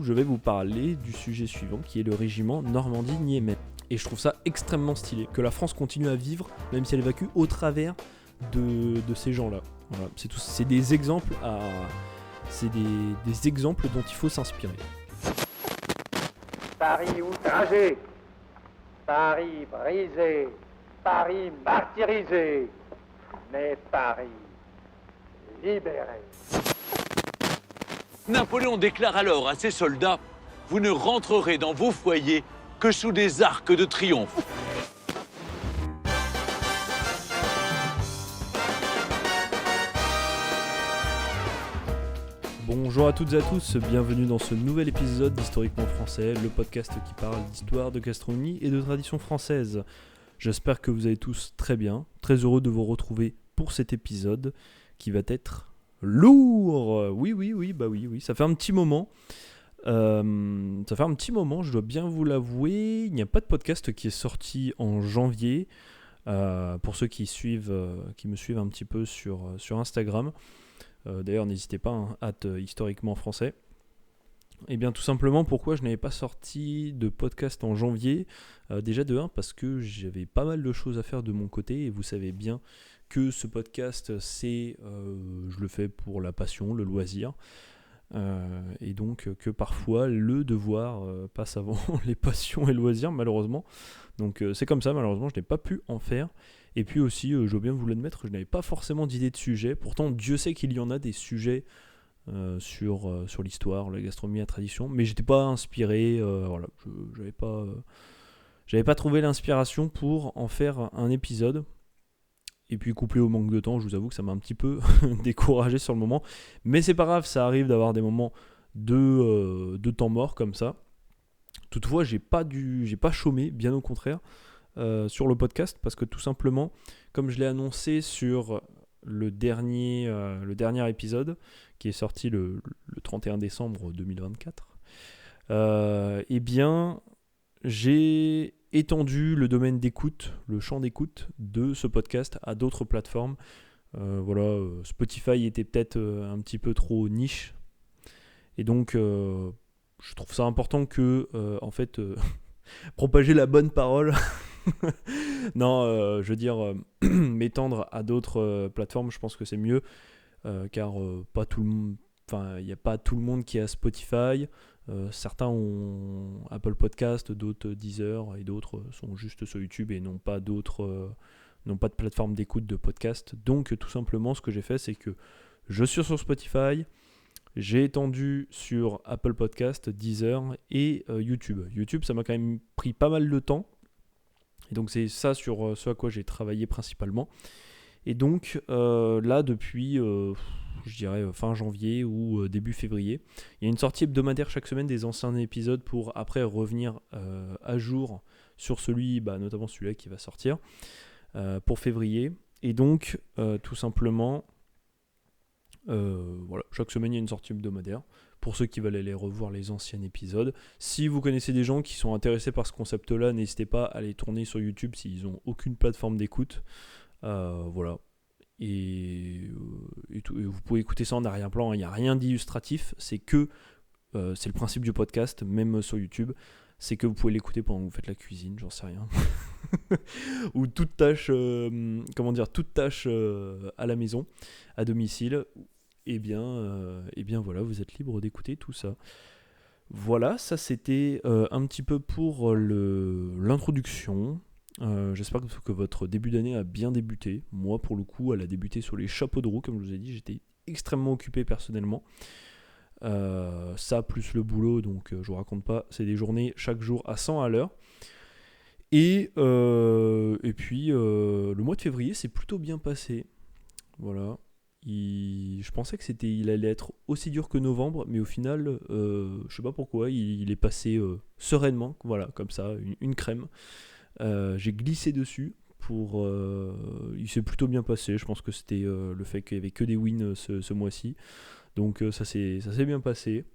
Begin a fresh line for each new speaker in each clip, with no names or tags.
Je vais vous parler du sujet suivant qui est le régiment Normandie-Niemen. Et je trouve ça extrêmement stylé, que la France continue à vivre, même si elle évacue au travers de ces gens-là. Voilà, c'est des exemples des exemples dont il faut s'inspirer.
Paris outragé, Paris brisé, Paris martyrisé, mais Paris libéré.
Napoléon déclare alors à ses soldats « Vous ne rentrerez dans vos foyers que sous des arcs de triomphe ».
Bonjour à toutes et à tous, bienvenue dans ce nouvel épisode d'Historiquement Français, le podcast qui parle d'histoire, de gastronomie et de tradition française. J'espère que vous allez tous très bien, très heureux de vous retrouver pour cet épisode qui va être lourd. Oui, ça fait un petit moment. Je dois bien vous l'avouer. Il n'y a pas de podcast qui est sorti en janvier. Pour ceux qui me suivent un petit peu sur Instagram. D'ailleurs, n'hésitez pas, historiquement français. Et bien, tout simplement, pourquoi je n'avais pas sorti de podcast en janvier déjà de 1, parce que j'avais pas mal de choses à faire de mon côté, et vous savez bien que ce podcast, je le fais pour la passion, le loisir, et donc que parfois le devoir passe avant les passions et loisirs, malheureusement. Donc c'est comme ça, malheureusement, je n'ai pas pu en faire. Et puis aussi, je dois bien vous l'admettre, je n'avais pas forcément d'idée de sujet. Pourtant, Dieu sait qu'il y en a des sujets sur l'histoire, la gastronomie, la tradition, mais j'étais pas inspiré. Voilà, j'avais pas trouvé l'inspiration pour en faire un épisode. Et puis couplé au manque de temps, je vous avoue que ça m'a un petit peu découragé sur le moment. Mais c'est pas grave, ça arrive d'avoir des moments de temps mort comme ça. Toutefois, j'ai pas chômé, bien au contraire, sur le podcast, parce que tout simplement, comme je l'ai annoncé sur le dernier épisode, qui est sorti le 31 décembre 2024, eh bien, j'ai étendu le domaine d'écoute, le champ d'écoute de ce podcast à d'autres plateformes. Spotify était peut-être un petit peu trop niche, et donc je trouve ça important que propager la bonne parole. Non, je veux dire, m'étendre à d'autres plateformes, je pense que c'est mieux, car pas tout le monde. Enfin, il n'y a pas tout le monde qui a Spotify. Certains ont Apple Podcast, d'autres Deezer, et d'autres sont juste sur YouTube et n'ont pas de plateforme d'écoute de podcast. Donc, tout simplement, ce que j'ai fait, c'est que je suis sur Spotify, j'ai étendu sur Apple Podcast, Deezer et YouTube. YouTube, ça m'a quand même pris pas mal de temps. Et donc, c'est ça sur ce à quoi j'ai travaillé principalement. Et donc, là, depuis, je dirais, fin janvier ou début février, il y a une sortie hebdomadaire chaque semaine des anciens épisodes pour après revenir à jour sur notamment celui-là qui va sortir pour février. Et donc, tout simplement, chaque semaine, il y a une sortie hebdomadaire. Pour ceux qui veulent aller revoir les anciens épisodes. Si vous connaissez des gens qui sont intéressés par ce concept-là, n'hésitez pas à les tourner sur YouTube s'ils n'ont aucune plateforme d'écoute. Voilà. Et vous pouvez écouter ça en arrière-plan, il n'y a rien d'illustratif, c'est le principe du podcast, même sur YouTube, c'est que vous pouvez l'écouter pendant que vous faites la cuisine, j'en sais rien. Ou toute tâche à la maison, à domicile. Et bien voilà, vous êtes libre d'écouter tout ça. Voilà, ça c'était un petit peu pour l'introduction. J'espère que votre début d'année a bien débuté. Moi, pour le coup, elle a débuté sur les chapeaux de roue, comme je vous ai dit. J'étais extrêmement occupé personnellement. Ça, plus le boulot, donc je vous raconte pas. C'est des journées chaque jour à 100 à l'heure. Et puis, le mois de février s'est plutôt bien passé. Voilà. Je pensais que il allait être aussi dur que novembre, mais au final, je sais pas pourquoi, il est passé sereinement, voilà, comme ça, une crème. J'ai glissé dessus il s'est plutôt bien passé. Je pense que c'était le fait qu'il y avait que des wins ce mois-ci, donc ça s'est bien passé.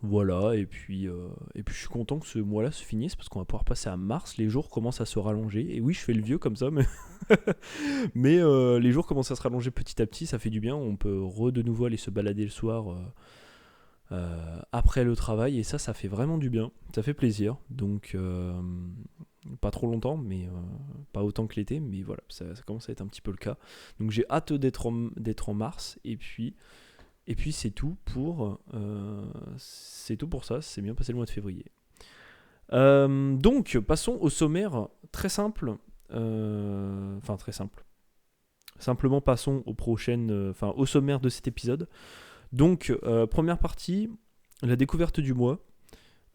Voilà, et puis je suis content que ce mois-là se finisse parce qu'on va pouvoir passer à mars. Les jours commencent à se rallonger. Et oui, je fais le vieux comme ça, mais les jours commencent à se rallonger petit à petit. Ça fait du bien. On peut de nouveau aller se balader le soir après le travail, et ça fait vraiment du bien, ça fait plaisir. Donc pas trop longtemps, mais pas autant que l'été, mais voilà, ça commence à être un petit peu le cas. Donc j'ai hâte d'être en mars, et puis c'est tout pour ça. C'est bien passé le mois de février. Donc passons au sommaire très simple. Très simple. Simplement passons au sommaire de cet épisode. Donc première partie, la découverte du mois.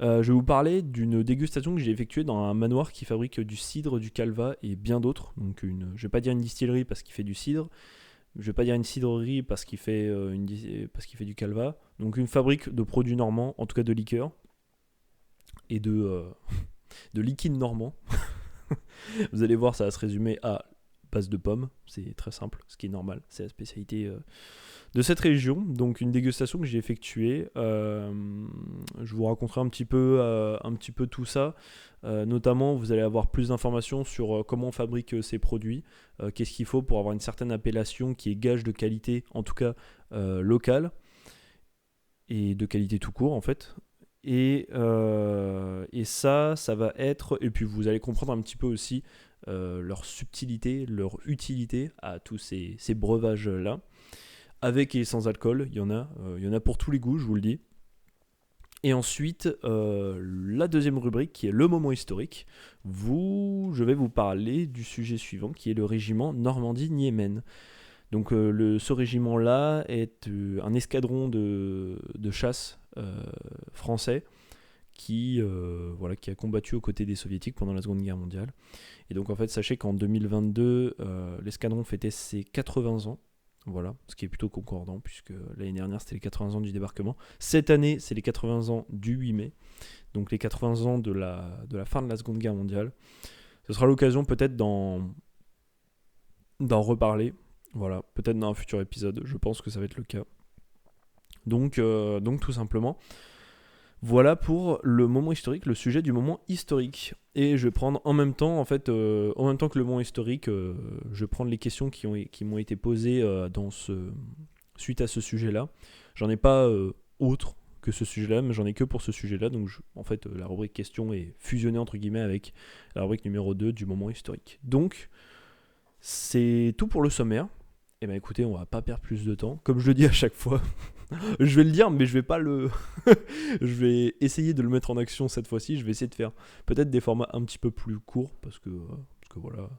Je vais vous parler d'une dégustation que j'ai effectuée dans un manoir qui fabrique du cidre, du calva et bien d'autres. Donc je ne vais pas dire une distillerie parce qu'il fait du cidre. Je ne vais pas dire une cidrerie parce qu'il fait du calva. Donc une fabrique de produits normands, en tout cas de liqueurs et de liquide normand. Vous allez voir, ça va se résumer à base de pommes. C'est très simple, ce qui est normal. C'est la spécialité de cette région. Donc une dégustation que j'ai effectuée. Je vous raconterai un petit peu tout ça. Notamment, vous allez avoir plus d'informations sur comment on fabrique ces produits. Qu'est-ce qu'il faut pour avoir une certaine appellation qui est gage de qualité, en tout cas locale. Et de qualité tout court, en fait. Et ça va être... Et puis vous allez comprendre un petit peu aussi leur subtilité, leur utilité à tous ces breuvages-là. Avec et sans alcool, il y en a pour tous les goûts, je vous le dis. Et ensuite, la deuxième rubrique qui est le moment historique. Je vais vous parler du sujet suivant qui est le régiment Normandie-Niemen. Donc ce régiment-là est un escadron de chasse français qui a combattu aux côtés des soviétiques pendant la Seconde Guerre mondiale. Et donc en fait, sachez qu'en 2022, l'escadron fêtait ses 80 ans. Voilà, ce qui est plutôt concordant, puisque l'année dernière, c'était les 80 ans du débarquement. Cette année, c'est les 80 ans du 8 mai, donc les 80 ans de la fin de la Seconde Guerre mondiale. Ce sera l'occasion peut-être d'en reparler, voilà, peut-être dans un futur épisode, je pense que ça va être le cas. Donc tout simplement, voilà pour le moment historique, le sujet du moment historique. Et je vais prendre en même temps que le moment historique, je vais prendre les questions qui m'ont été posées suite à ce sujet-là. J'en ai pas autre que ce sujet-là, mais j'en ai que pour ce sujet-là. Donc la rubrique questions est fusionnée entre guillemets avec la rubrique numéro 2 du moment historique. Donc c'est tout pour le sommaire. Eh bien écoutez, on va pas perdre plus de temps. Comme je le dis à chaque fois, je vais le dire, mais je vais pas le... je vais essayer de le mettre en action cette fois-ci. Je vais essayer de faire peut-être des formats un petit peu plus courts, parce que voilà,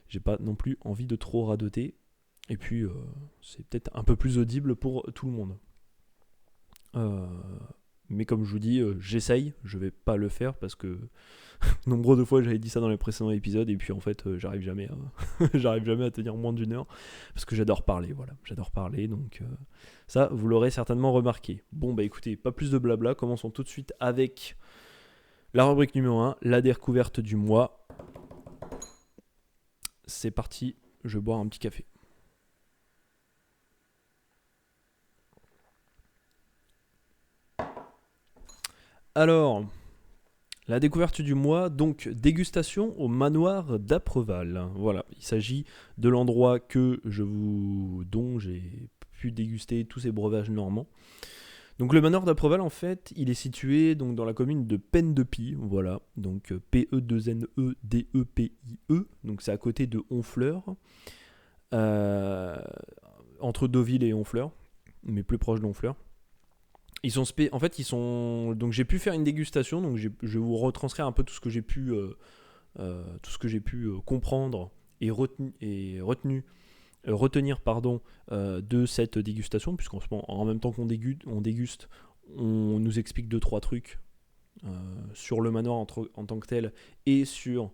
j'ai pas non plus envie de trop radoter. Et puis, c'est peut-être un peu plus audible pour tout le monde. Mais comme je vous dis, j'essaye. Je vais pas le faire parce que... Nombreux de fois j'avais dit ça dans les précédents épisodes et puis en fait j'arrive jamais à tenir moins d'une heure parce que j'adore parler, donc ça vous l'aurez certainement remarqué. Bon bah écoutez, pas plus de blabla, commençons tout de suite avec la rubrique numéro 1, la découverte du mois. C'est parti, je vais boire un petit café. Alors, la découverte du mois, donc dégustation au manoir d'Apreval. Voilà, il s'agit de l'endroit dont j'ai pu déguster tous ces breuvages normands. Donc le manoir d'Apreval, en fait, il est situé donc dans la commune de Pen-de-Py, voilà, donc P-E-2-N-E-D-E-P-I-E, donc c'est à côté de Honfleur, entre Deauville et Honfleur, mais plus proche de Honfleur. Donc j'ai pu faire une dégustation, donc je vais vous retranscrire un peu tout ce que j'ai pu comprendre et retenir de cette dégustation, puisqu'en même temps qu'on déguste, on nous explique 2-3 trucs sur le manoir en tant que tel et sur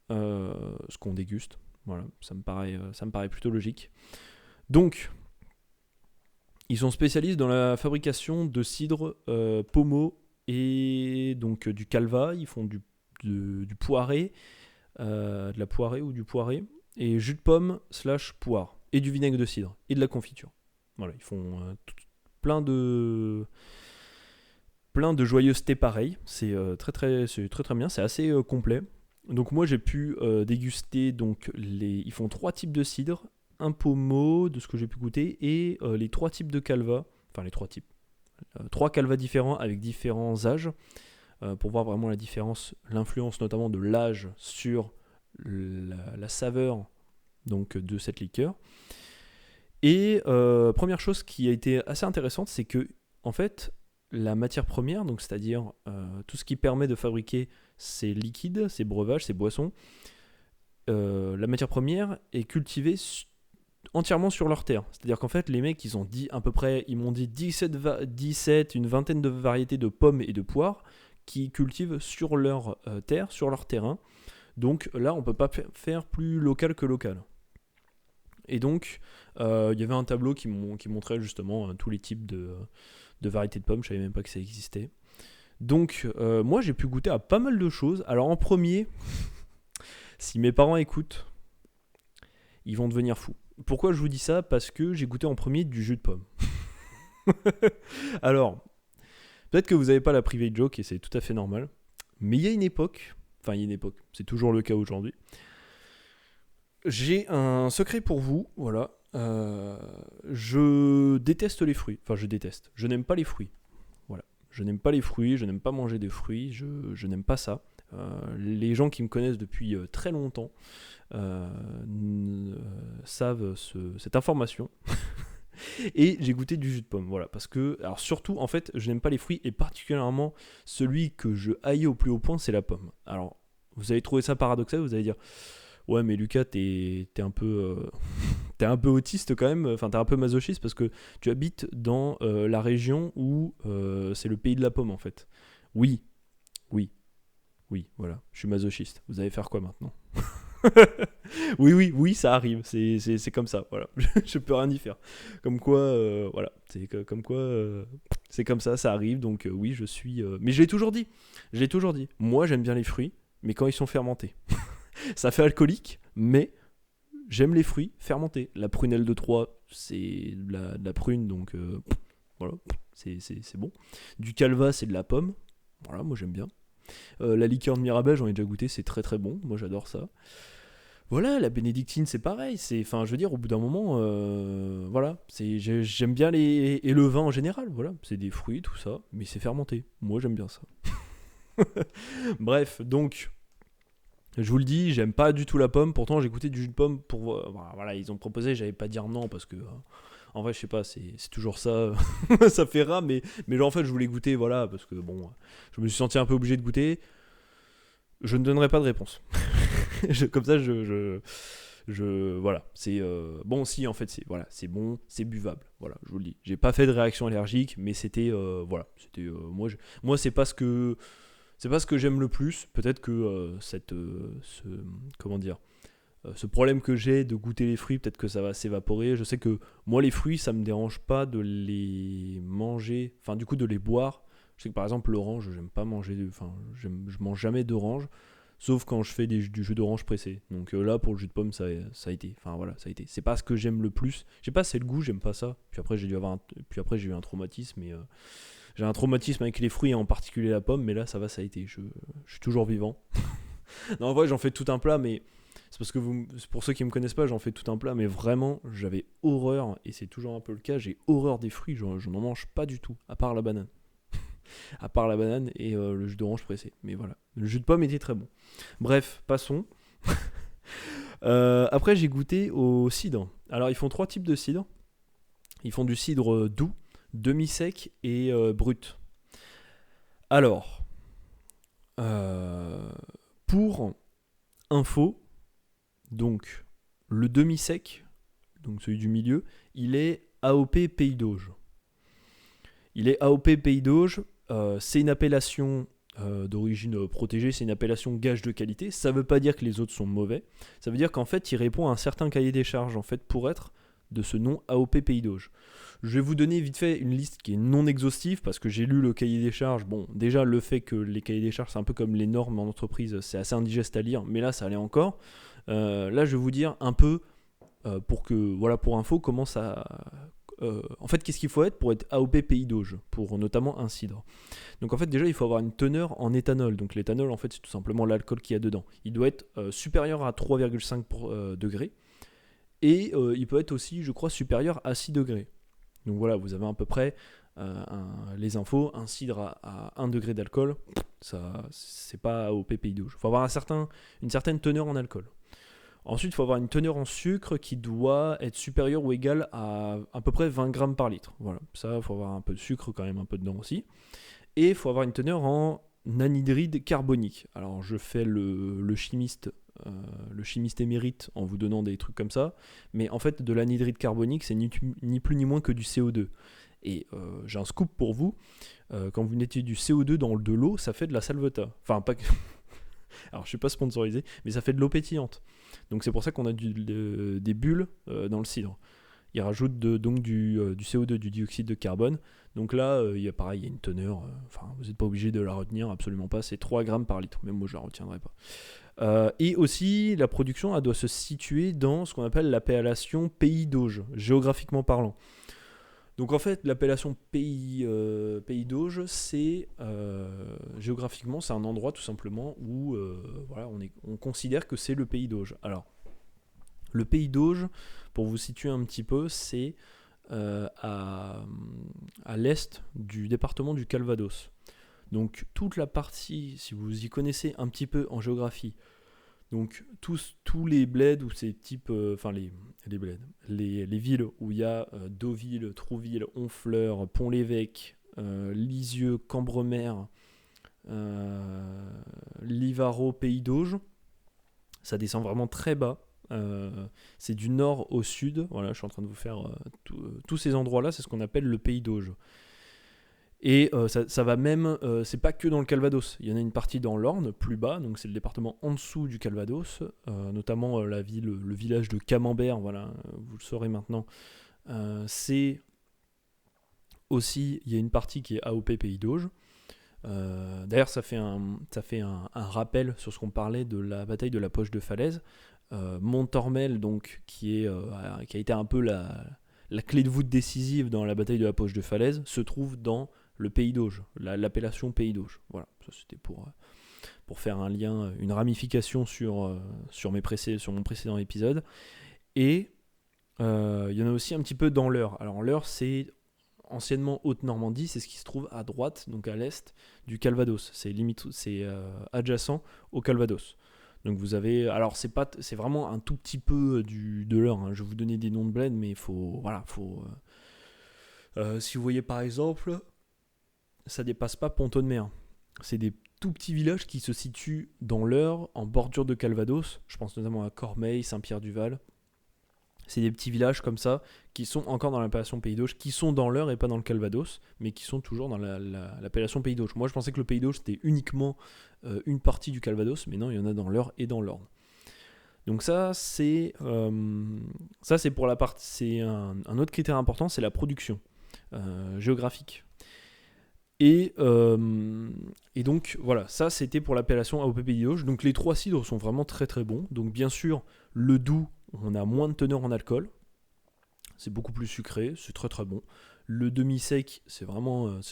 ce qu'on déguste. Voilà, ça me paraît plutôt logique. Donc ils sont spécialistes dans la fabrication de cidre, pommeau et donc du calva. Ils font du poiré, de la poirée ou du poiré, et jus de pomme / poire, et du vinaigre de cidre, et de la confiture. Voilà, ils font plein de joyeusetés pareilles. C'est très très bien, c'est assez complet. Donc moi j'ai pu déguster, ils font 3 types de cidre, un pommeau de ce que j'ai pu goûter et les 3 types de calva, enfin les 3 types, 3 calvas différents avec différents âges pour voir vraiment la différence, l'influence notamment de l'âge sur la saveur donc, de cette liqueur. Et première chose qui a été assez intéressante, c'est que en fait, la matière première, donc c'est-à-dire tout ce qui permet de fabriquer ces liquides, ces breuvages, ces boissons, la matière première est cultivée entièrement sur leur terre. C'est-à-dire qu'en fait, les mecs, ils m'ont dit 17, une vingtaine de variétés de pommes et de poires qui cultivent sur leur terre, sur leur terrain. Donc là, on ne peut pas faire plus local que local. Et donc, il y avait un tableau qui montrait justement tous les types de variétés de pommes. Je ne savais même pas que ça existait. Donc, moi, j'ai pu goûter à pas mal de choses. Alors, en premier, si mes parents écoutent, ils vont devenir fous. Pourquoi je vous dis ça ? Parce que j'ai goûté en premier du jus de pomme. Alors, peut-être que vous n'avez pas la private joke et c'est tout à fait normal. Mais il y a une époque, c'est toujours le cas aujourd'hui. J'ai un secret pour vous, voilà. Je déteste les fruits. Enfin, je n'aime pas les fruits. Voilà. Je n'aime pas les fruits, je n'aime pas manger des fruits, je n'aime pas ça. Les gens qui me connaissent depuis très longtemps savent cette information. Et j'ai goûté du jus de pomme, voilà, parce que, alors surtout, en fait, je n'aime pas les fruits, et particulièrement, celui que je haïs au plus haut point, c'est la pomme. Alors, vous allez trouver ça paradoxal, vous allez dire, ouais, mais Lucas, t'es un peu autiste quand même, enfin, t'es un peu masochiste, parce que tu habites dans la région où c'est le pays de la pomme, en fait. Oui, voilà, je suis masochiste. Vous allez faire quoi maintenant ? Oui, ça arrive, c'est comme ça, voilà. Je peux rien y faire. Comme quoi, voilà, c'est comme ça arrive, donc oui, je suis... Mais je l'ai toujours dit, moi j'aime bien les fruits, mais quand ils sont fermentés. Ça fait alcoolique, mais j'aime les fruits fermentés. La prunelle de Troyes, c'est de la prune, donc voilà, c'est bon. Du calva, c'est de la pomme, voilà, moi j'aime bien. La liqueur de Mirabelle, j'en ai déjà goûté, c'est très très bon, moi j'adore ça. Voilà, la bénédictine, c'est pareil. Enfin, je veux dire, au bout d'un moment, voilà, j'aime bien et le vin en général. Voilà, c'est des fruits, tout ça, mais c'est fermenté. Moi, j'aime bien ça. Bref, donc, je vous le dis, j'aime pas du tout la pomme. Pourtant, j'ai goûté du jus de pomme pour. Voilà, ils ont proposé, j'allais pas dire non parce que. En vrai, je sais pas, c'est toujours ça. Ça fait rare, mais genre, en fait, je voulais goûter, voilà, parce que bon, je me suis senti un peu obligé de goûter. Je ne donnerai pas de réponse. Comme ça, voilà, c'est bon. Si en fait, c'est bon, c'est buvable. Voilà, je vous le dis. J'ai pas fait de réaction allergique, mais c'était voilà, c'était moi, c'est pas ce que j'aime le plus. Peut-être que ce problème que j'ai de goûter les fruits, peut-être que ça va s'évaporer. Je sais que moi, les fruits, ça me dérange pas de les manger, enfin du coup de les boire. Je sais que par exemple l'orange, j'aime pas manger, je mange jamais d'orange. Sauf quand je fais du jus d'orange pressé. Donc là, pour le jus de pomme, ça a été. Enfin voilà, ça a été. C'est pas ce que j'aime le plus. Je sais pas, c'est le goût, j'aime pas ça. Puis après, j'ai eu un traumatisme. Et, j'ai un traumatisme avec les fruits, et en particulier la pomme. Mais là, ça va, ça a été. Je suis toujours vivant. Non, en vrai, j'en fais tout un plat, mais c'est parce que pour ceux qui me connaissent pas, j'en fais tout un plat. Mais vraiment, j'avais horreur, et c'est toujours un peu le cas, j'ai horreur des fruits. Je n'en mange pas du tout, à part la banane. À part la banane et le jus d'orange pressé. Mais voilà, le jus de pomme était très bon. Bref, passons. Après, j'ai goûté au cidre. Alors, ils font 3 types de cidre. Ils font du cidre doux, demi-sec et brut. Alors, pour info, donc, le demi-sec, donc celui du milieu, il est AOP Pays d'Auge. Il est AOP Pays d'Auge. C'est une appellation d'origine protégée, c'est une appellation gage de qualité. Ça ne veut pas dire que les autres sont mauvais. Ça veut dire qu'en fait, il répond à un certain cahier des charges en fait, pour être de ce nom AOP Pays d'Auge. Je vais vous donner vite fait une liste qui est non exhaustive parce que j'ai lu le cahier des charges. Bon, déjà, le fait que les cahiers des charges, c'est un peu comme les normes en entreprise, c'est assez indigeste à lire, mais là, ça allait encore. Là, je vais vous dire un peu, pour info, comment ça... en fait, qu'est-ce qu'il faut être pour être AOP Pays d'Auge, pour notamment un cidre. Donc en fait, déjà, il faut avoir une teneur en éthanol. Donc l'éthanol, en fait, c'est tout simplement l'alcool qu'il y a dedans. Il doit être supérieur à 3,5 degrés. Et il peut être aussi, je crois, supérieur à 6 degrés. Donc voilà, vous avez à peu près les infos, un cidre à 1 degré d'alcool, ça, c'est pas AOP Pays d'Auge. Il faut avoir une certaine teneur en alcool. Ensuite, il faut avoir une teneur en sucre qui doit être supérieure ou égale à peu près 20 grammes par litre. Voilà, ça, il faut avoir un peu de sucre quand même, un peu dedans aussi. Et il faut avoir une teneur en anhydride carbonique. Alors, je fais le chimiste émérite en vous donnant des trucs comme ça, mais en fait, de l'anhydride carbonique, c'est ni plus ni moins que du CO2. Et j'ai un scoop pour vous, quand vous mettez du CO2 dans de l'eau, ça fait de la salvetat. Enfin, pas que... Alors, je suis pas sponsorisé, mais ça fait de l'eau pétillante. Donc, c'est pour ça qu'on a des bulles dans le cidre. Ils rajoutent donc du CO2, du dioxyde de carbone. Donc là, il y a une teneur. Vous n'êtes pas obligé de la retenir, absolument pas. C'est 3 grammes par litre. Même moi, je la retiendrai pas. Et aussi, la production, elle doit se situer dans ce qu'on appelle l'appellation Pays d'Auge, géographiquement parlant. Donc en fait, l'appellation Pays d'Auge, c'est géographiquement, c'est un endroit tout simplement où on considère que c'est le Pays d'Auge. Alors, le Pays d'Auge, pour vous situer un petit peu, c'est à l'est du département du Calvados. Donc toute la partie, si vous y connaissez un petit peu en géographie, donc tous les bleds ou ces types, les bleds, les villes où il y a Deauville, Trouville, Honfleur, Pont-l'Évêque, Lisieux, Cambremer, Livaro, Pays d'Auge, ça descend vraiment très bas. C'est du nord au sud. Voilà, je suis en train de vous faire tous ces endroits-là, c'est ce qu'on appelle le Pays d'Auge. Et ça va même, c'est pas que dans le Calvados, il y en a une partie dans l'Orne, plus bas, donc c'est le département en dessous du Calvados, notamment le village de Camembert, voilà, vous le saurez maintenant. C'est aussi, il y a une partie qui est AOP Pays d'Auge. D'ailleurs, ça fait un rappel sur ce qu'on parlait de la bataille de la Poche de Falaise. Montormel, donc, qui a été un peu la clé de voûte décisive dans la bataille de la Poche de Falaise, se trouve dans le Pays d'Auge, l'appellation Pays d'Auge. Voilà, ça c'était pour faire un lien, une ramification sur mon précédent épisode. Et il y en a aussi un petit peu dans l'Eure. Alors l'Eure, c'est anciennement Haute-Normandie, c'est ce qui se trouve à droite, donc à l'est du Calvados. C'est adjacent au Calvados. Donc vous avez, alors c'est vraiment un tout petit peu de l'Eure. Hein. Je vais vous donner des noms de bleds, mais si vous voyez par exemple, ça dépasse pas Pont-de-Mer. C'est des tout petits villages qui se situent dans l'Eure, en bordure de Calvados. Je pense notamment à Cormeilles, Saint-Pierre-du-Val. C'est des petits villages comme ça qui sont encore dans l'appellation Pays d'Auge, qui sont dans l'Eure et pas dans le Calvados, mais qui sont toujours dans l'appellation Pays d'Auge. Moi, je pensais que le Pays d'Auge c'était uniquement une partie du Calvados, mais non, il y en a dans l'Eure et dans l'Orne. Donc ça, c'est pour la partie. C'est un autre critère important, c'est la production géographique. Et donc voilà, ça c'était pour l'appellation AOP Pays d'Auge. Donc les 3 cidres sont vraiment très très bons. Donc bien sûr, le doux, on a moins de teneur en alcool. C'est beaucoup plus sucré, c'est très très bon. Le demi-sec, c'est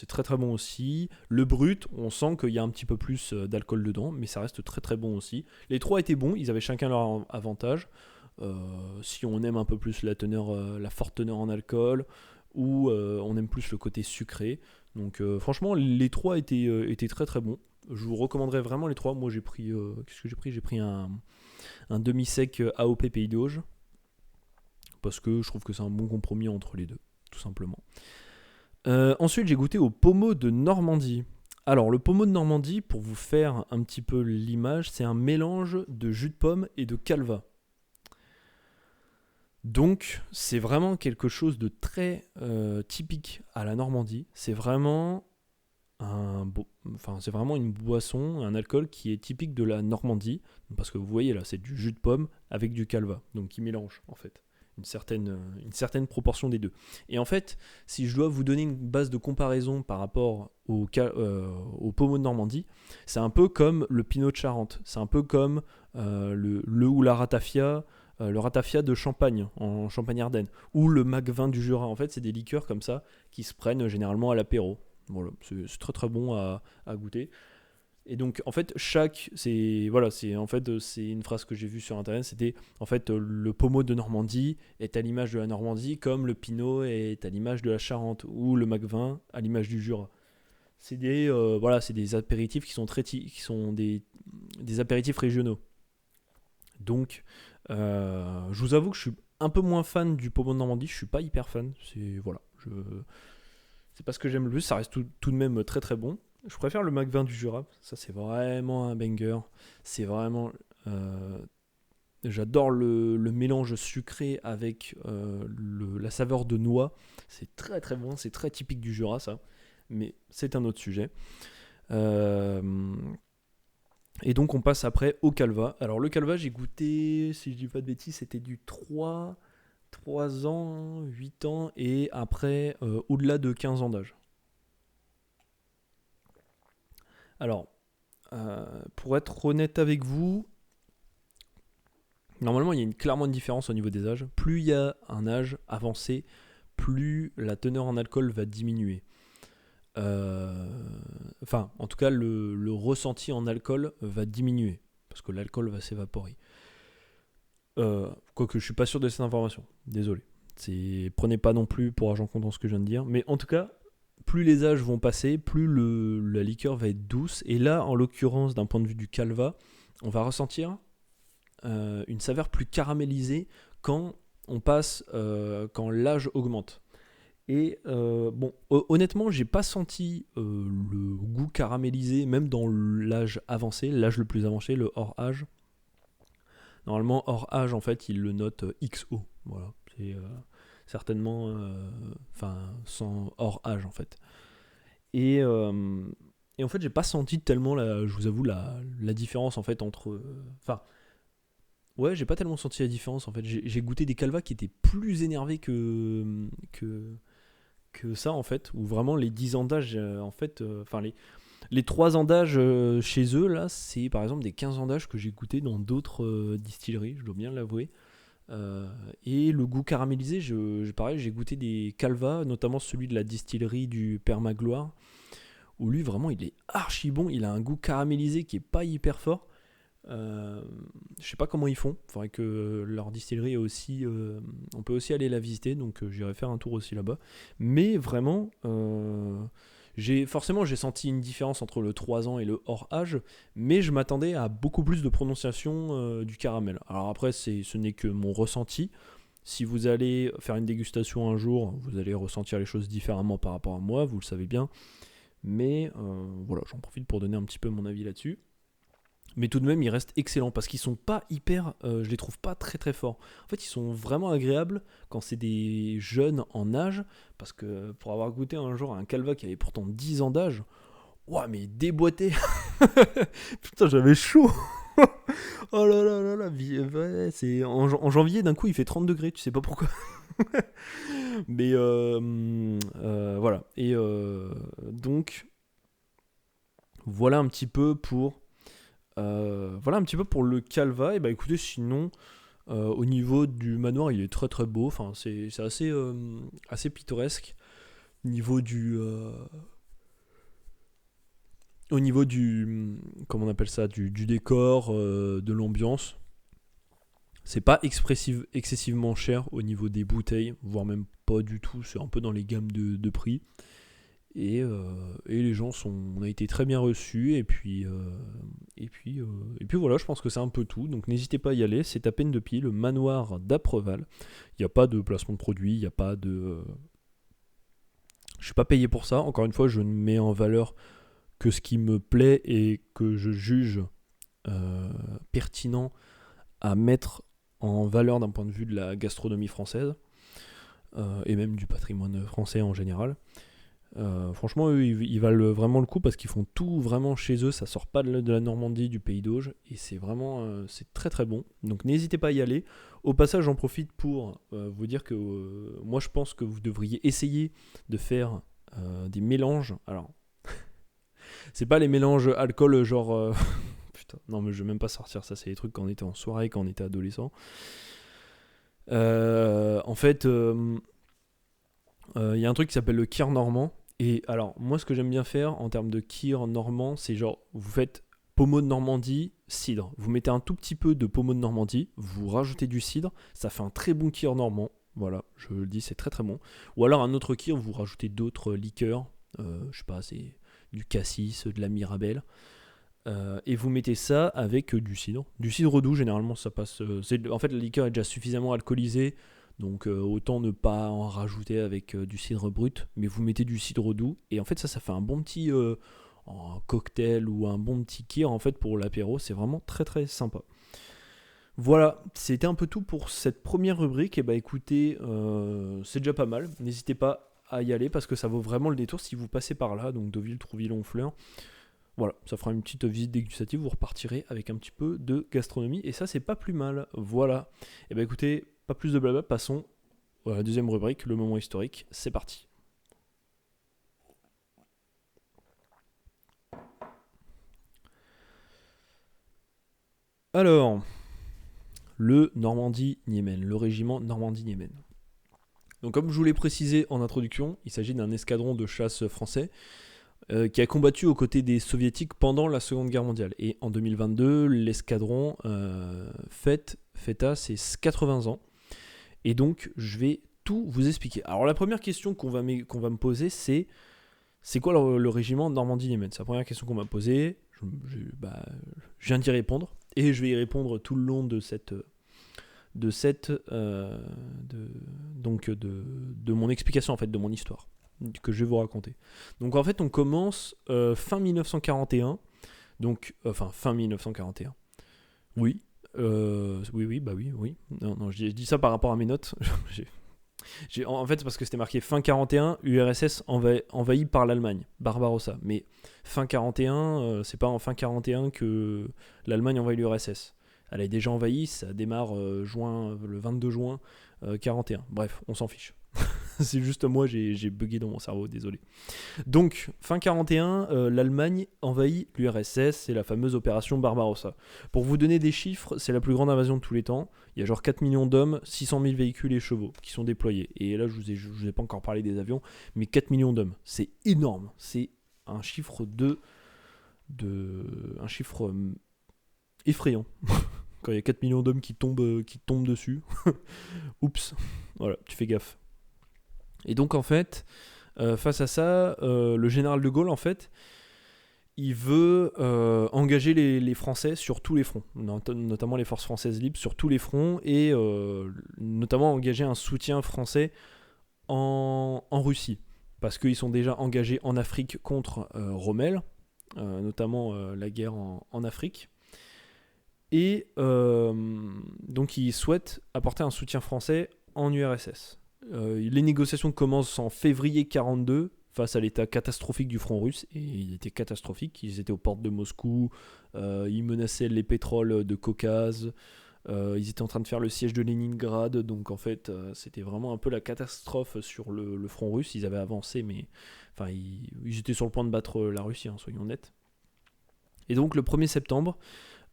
très très bon aussi. Le brut, on sent qu'il y a un petit peu plus d'alcool dedans, mais ça reste très très bon aussi. Les 3 étaient bons, ils avaient chacun leur avantage. Si on aime un peu plus la forte teneur en alcool, ou on aime plus le côté sucré. Donc franchement, les 3 étaient très très bons. Je vous recommanderais vraiment les 3. Moi j'ai pris, qu'est-ce que j'ai pris ? J'ai pris un demi-sec AOP Pays d'Auge, parce que je trouve que c'est un bon compromis entre les deux, tout simplement. Ensuite, j'ai goûté au pommeau de Normandie. Alors, le pommeau de Normandie, pour vous faire un petit peu l'image, c'est un mélange de jus de pomme et de calva. Donc, c'est vraiment quelque chose de très typique à la Normandie. C'est vraiment une boisson, un alcool qui est typique de la Normandie, parce que vous voyez là, c'est du jus de pomme avec du calva, donc qui mélange en fait une certaine proportion des deux. Et en fait, si je dois vous donner une base de comparaison par rapport au pommeau de Normandie, c'est un peu comme le Pinot de Charente, c'est un peu comme le ou la ratafia. Le ratafia de Champagne, en Champagne-Ardenne, ou le Macvin du Jura. En fait, c'est des liqueurs comme ça qui se prennent généralement à l'apéro. Voilà, c'est très très bon à goûter. Et donc, en fait, c'est une phrase que j'ai vue sur internet. C'était en fait le pommeau de Normandie est à l'image de la Normandie, comme le Pinot est à l'image de la Charente, ou le Macvin à l'image du Jura. C'est des apéritifs qui sont des apéritifs régionaux. Donc, je vous avoue que je suis un peu moins fan du pommeau de Normandie. Je suis pas hyper fan. C'est pas ce que j'aime le plus. Ça reste tout de même très très bon. Je préfère le Macvin du Jura. Ça, c'est vraiment un banger. C'est vraiment. J'adore le mélange sucré avec la saveur de noix. C'est très très bon. C'est très typique du Jura, ça. Mais c'est un autre sujet. Et donc, on passe après au Calva. Alors, le Calva, j'ai goûté, si je dis pas de bêtises, c'était du 3 ans, 8 ans, et après, au-delà de 15 ans d'âge. Alors, pour être honnête avec vous, normalement, il y a clairement une différence au niveau des âges. Plus il y a un âge avancé, plus la teneur en alcool va diminuer. Enfin, en tout cas, le ressenti en alcool va diminuer, parce que l'alcool va s'évaporer. Quoique je suis pas sûr de cette information, désolé. Prenez pas non plus pour argent comptant ce que je viens de dire, mais en tout cas, plus les âges vont passer, plus la liqueur va être douce. Et là, en l'occurrence, d'un point de vue du Calva, on va ressentir une saveur plus caramélisée quand quand l'âge augmente. Et honnêtement, j'ai pas senti le goût caramélisé, même dans l'âge avancé, l'âge le plus avancé, le hors âge. Normalement, hors âge, en fait, il le note XO. Voilà, c'est certainement, sans hors âge, en fait. Et en fait, j'ai pas senti tellement, je vous avoue, la différence, en fait, entre... ouais, j'ai pas tellement senti la différence, en fait. J'ai goûté des calvas qui étaient plus énervés que ça, en fait, où vraiment les 10 ans d'âge, en fait, les 3 ans d'âge chez eux, là, c'est par exemple des 15 ans d'âge que j'ai goûté dans d'autres distilleries, je dois bien l'avouer. Et le goût caramélisé, pareil, j'ai goûté des calvas, notamment celui de la distillerie du Père Magloire, où lui, vraiment, il est archi bon. Il a un goût caramélisé qui est pas hyper fort. Je sais pas comment ils font. Faudrait que leur distillerie est aussi. On peut aussi aller la visiter, donc j'irai faire un tour aussi là-bas. Mais vraiment, j'ai senti une différence entre le 3 ans et le hors âge, mais je m'attendais à beaucoup plus de prononciation du caramel. Alors après, ce n'est que mon ressenti. Si vous allez faire une dégustation un jour, vous allez ressentir les choses différemment par rapport à moi, vous le savez bien. Mais voilà, j'en profite pour donner un petit peu mon avis là-dessus. Mais tout de même, ils restent excellents parce qu'ils sont pas hyper. Je les trouve pas très très forts. En fait, ils sont vraiment agréables quand c'est des jeunes en âge. Parce que pour avoir goûté un jour à un calva qui avait pourtant 10 ans d'âge, ouah, mais déboîté. Putain, j'avais chaud. Oh là là là là. Ouais, c'est en janvier, d'un coup, il fait 30 degrés. Tu sais pas pourquoi. Mais voilà. Et donc, voilà un petit peu pour. Le Calva. Et bah écoutez, sinon, au niveau du manoir, il est très très beau. Enfin, c'est assez pittoresque. Au niveau du comment on appelle ça, du décor, de l'ambiance. C'est pas excessivement cher au niveau des bouteilles, voire même pas du tout. C'est un peu dans les gammes de prix. Et les gens on a été très bien reçus, et puis voilà, je pense que c'est un peu tout. Donc n'hésitez pas à y aller, c'est à peine de pied, le manoir d'Apreval. Il n'y a pas de placement de produit, il n'y a pas de... Je suis pas payé pour ça, encore une fois, je ne mets en valeur que ce qui me plaît et que je juge pertinent à mettre en valeur d'un point de vue de la gastronomie française, et même du patrimoine français en général. Franchement, eux, ils valent vraiment le coup parce qu'ils font tout vraiment chez eux. Ça sort pas de la Normandie, du Pays d'Auge, et c'est vraiment c'est très très bon. Donc n'hésitez pas à y aller. Au passage, j'en profite pour vous dire que moi je pense que vous devriez essayer de faire des mélanges. Alors, c'est pas les mélanges alcool genre putain, non mais je vais même pas sortir ça. C'est les trucs quand on était en soirée, quand on était adolescent. En fait, y a un truc qui s'appelle le Kier normand. Et alors, moi, ce que j'aime bien faire en termes de kir normand, c'est genre, vous faites pommeau de Normandie, cidre. Vous mettez un tout petit peu de pommeau de Normandie, vous rajoutez du cidre, ça fait un très bon kir normand. Voilà, je le dis, c'est très très bon. Ou alors un autre kir, vous rajoutez d'autres liqueurs, je sais pas, c'est du cassis, de la mirabelle. Et vous mettez ça avec du cidre. Du cidre doux, généralement, ça passe. En fait, la liqueur est déjà suffisamment alcoolisée, donc autant ne pas en rajouter avec du cidre brut. Mais vous mettez du cidre doux, et en fait, ça fait un bon petit en cocktail ou un bon petit kir en fait pour l'apéro. C'est vraiment très très sympa. Voilà, c'était un peu tout pour cette première rubrique. Et bah écoutez, c'est déjà pas mal. N'hésitez pas à y aller parce que ça vaut vraiment le détour si vous passez par là. Donc Deauville, Trouville, Honfleur. Voilà, ça fera une petite visite dégustative, vous repartirez avec un petit peu de gastronomie, et ça c'est pas plus mal, voilà. Et bah écoutez, pas plus de blabla, passons à la deuxième rubrique, le moment historique, c'est parti. Alors, le Normandie-Niemen, le régiment Normandie-Niemen. Donc comme je vous l'ai précisé en introduction, il s'agit d'un escadron de chasse français, qui a combattu aux côtés des soviétiques pendant la Seconde Guerre mondiale. Et en 2022, l'escadron fêta ses 80 ans. Et donc, je vais tout vous expliquer. Alors, la première question qu'on va me poser, c'est quoi le régiment Normandie-Niemen ? C'est la première question qu'on m'a posée. Je viens d'y répondre. Et je vais y répondre tout le long de mon explication, en fait, de mon histoire, que je vais vous raconter. Donc en fait on commence fin 1941, donc fin 1941. Oui, oui. Non, j'ai dit ça par rapport à mes notes. En fait c'est parce que c'était marqué fin 41, URSS envahi par l'Allemagne, Barbarossa. Mais fin 41, c'est pas en fin 41 que l'Allemagne envahit l'URSS. Elle est déjà envahie, ça démarre le 22 juin 41. Bref, on s'en fiche. C'est juste moi, j'ai bugué dans mon cerveau, désolé. Donc, fin 41, l'Allemagne envahit l'URSS, c'est la fameuse opération Barbarossa. Pour vous donner des chiffres, c'est la plus grande invasion de tous les temps. Il y a genre 4 millions d'hommes, 600 000 véhicules et chevaux qui sont déployés. Et là, je vous ai pas encore parlé des avions, mais 4 millions d'hommes, c'est énorme. C'est un chiffre un chiffre effrayant. Quand il y a 4 millions d'hommes qui tombent dessus. Oups, voilà, tu fais gaffe. Et donc en fait, face à ça, le général de Gaulle en fait, il veut engager les Français sur tous les fronts, notamment les forces françaises libres sur tous les fronts, et notamment engager un soutien français en Russie, parce qu'ils sont déjà engagés en Afrique contre Rommel, notamment la guerre en Afrique. Et donc il souhaite apporter un soutien français en URSS. Les négociations commencent en février 1942 face à l'état catastrophique du front russe, et il était catastrophique. Ils étaient aux portes de Moscou, ils menaçaient les pétroles de Caucase, ils étaient en train de faire le siège de Leningrad, donc en fait c'était vraiment un peu la catastrophe sur le front russe. Ils avaient avancé, mais enfin ils étaient sur le point de battre la Russie, hein, soyons honnêtes. Et donc le 1er septembre,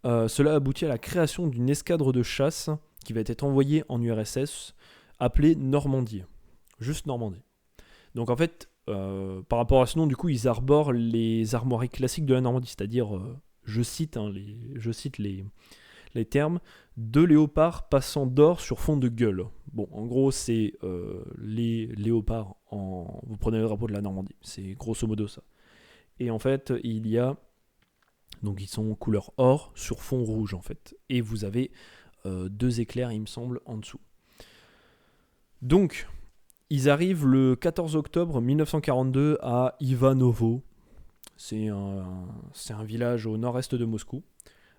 cela aboutit à la création d'une escadre de chasse qui va être envoyée en URSS, appelée Normandie. Juste Normandie. Donc en fait, par rapport à ce nom, du coup, ils arborent les armoiries classiques de la Normandie, c'est-à-dire, je cite les termes, 2 léopards passant d'or sur fond de gueule. Bon, en gros, c'est les léopards vous prenez le drapeau de la Normandie. C'est grosso modo ça. Et en fait, il y a... Donc ils sont couleur or sur fond rouge en fait. Et vous avez 2 éclairs, il me semble, en dessous. Donc, ils arrivent le 14 octobre 1942 à Ivanovo. C'est un village au nord-est de Moscou.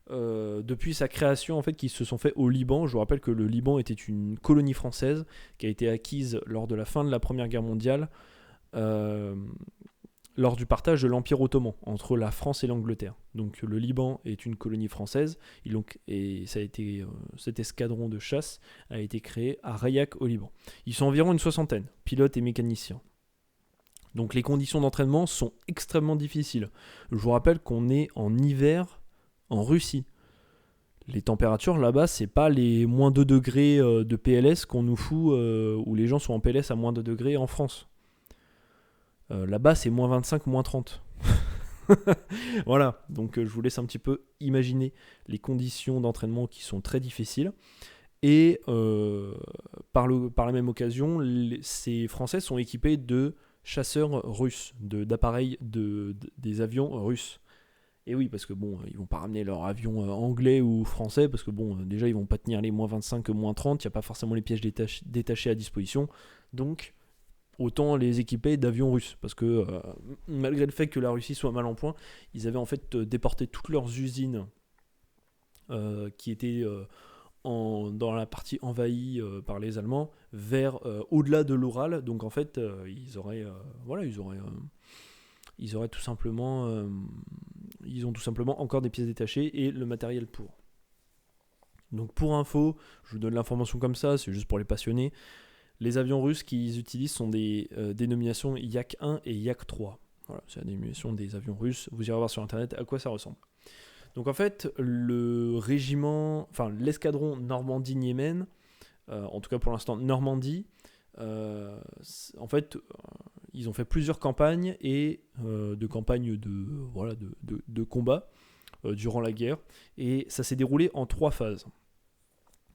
Depuis sa création, en fait, qui se sont faits au Liban. Je vous rappelle que le Liban était une colonie française qui a été acquise lors de la fin de la Première Guerre mondiale, lors du partage de l'Empire ottoman entre la France et l'Angleterre. Donc le Liban est une colonie française, et ça a été, cet escadron de chasse a été créé à Rayak au Liban. Ils sont environ une 60aine, pilotes et mécaniciens. Donc les conditions d'entraînement sont extrêmement difficiles. Je vous rappelle qu'on est en hiver en Russie. Les températures là-bas, c'est pas les moins 2 degrés de PLS qu'on nous fout, où les gens sont en PLS à moins 2 degrés en France. Là-bas, c'est moins 25, moins 30. Voilà, donc je vous laisse un petit peu imaginer les conditions d'entraînement qui sont très difficiles. Et par la même occasion, ces Français sont équipés de chasseurs russes, d'appareils des avions russes. Et oui, parce que bon, ils vont pas ramener leur avion anglais ou français, parce que bon, déjà ils vont pas tenir les moins 25, moins 30, il n'y a pas forcément les pièges détachés à disposition. Donc, autant les équiper d'avions russes, parce que malgré le fait que la Russie soit mal en point, ils avaient en fait déporté toutes leurs usines qui étaient dans la partie envahie par les Allemands vers au-delà de l'Oural. Donc en fait, ils auraient tout simplement, ils ont tout simplement encore des pièces détachées et le matériel pour. Donc pour info, je vous donne l'information comme ça, c'est juste pour les passionnés. Les avions russes qu'ils utilisent sont des dénominations Yak 1 et Yak 3. Voilà, c'est la dénomination des avions russes. Vous irez voir sur internet à quoi ça ressemble. Donc en fait, l'escadron Normandie-Niemen, en tout cas pour l'instant Normandie, en fait, ils ont fait plusieurs campagnes et de campagnes de combat durant la guerre, et ça s'est déroulé en 3 phases.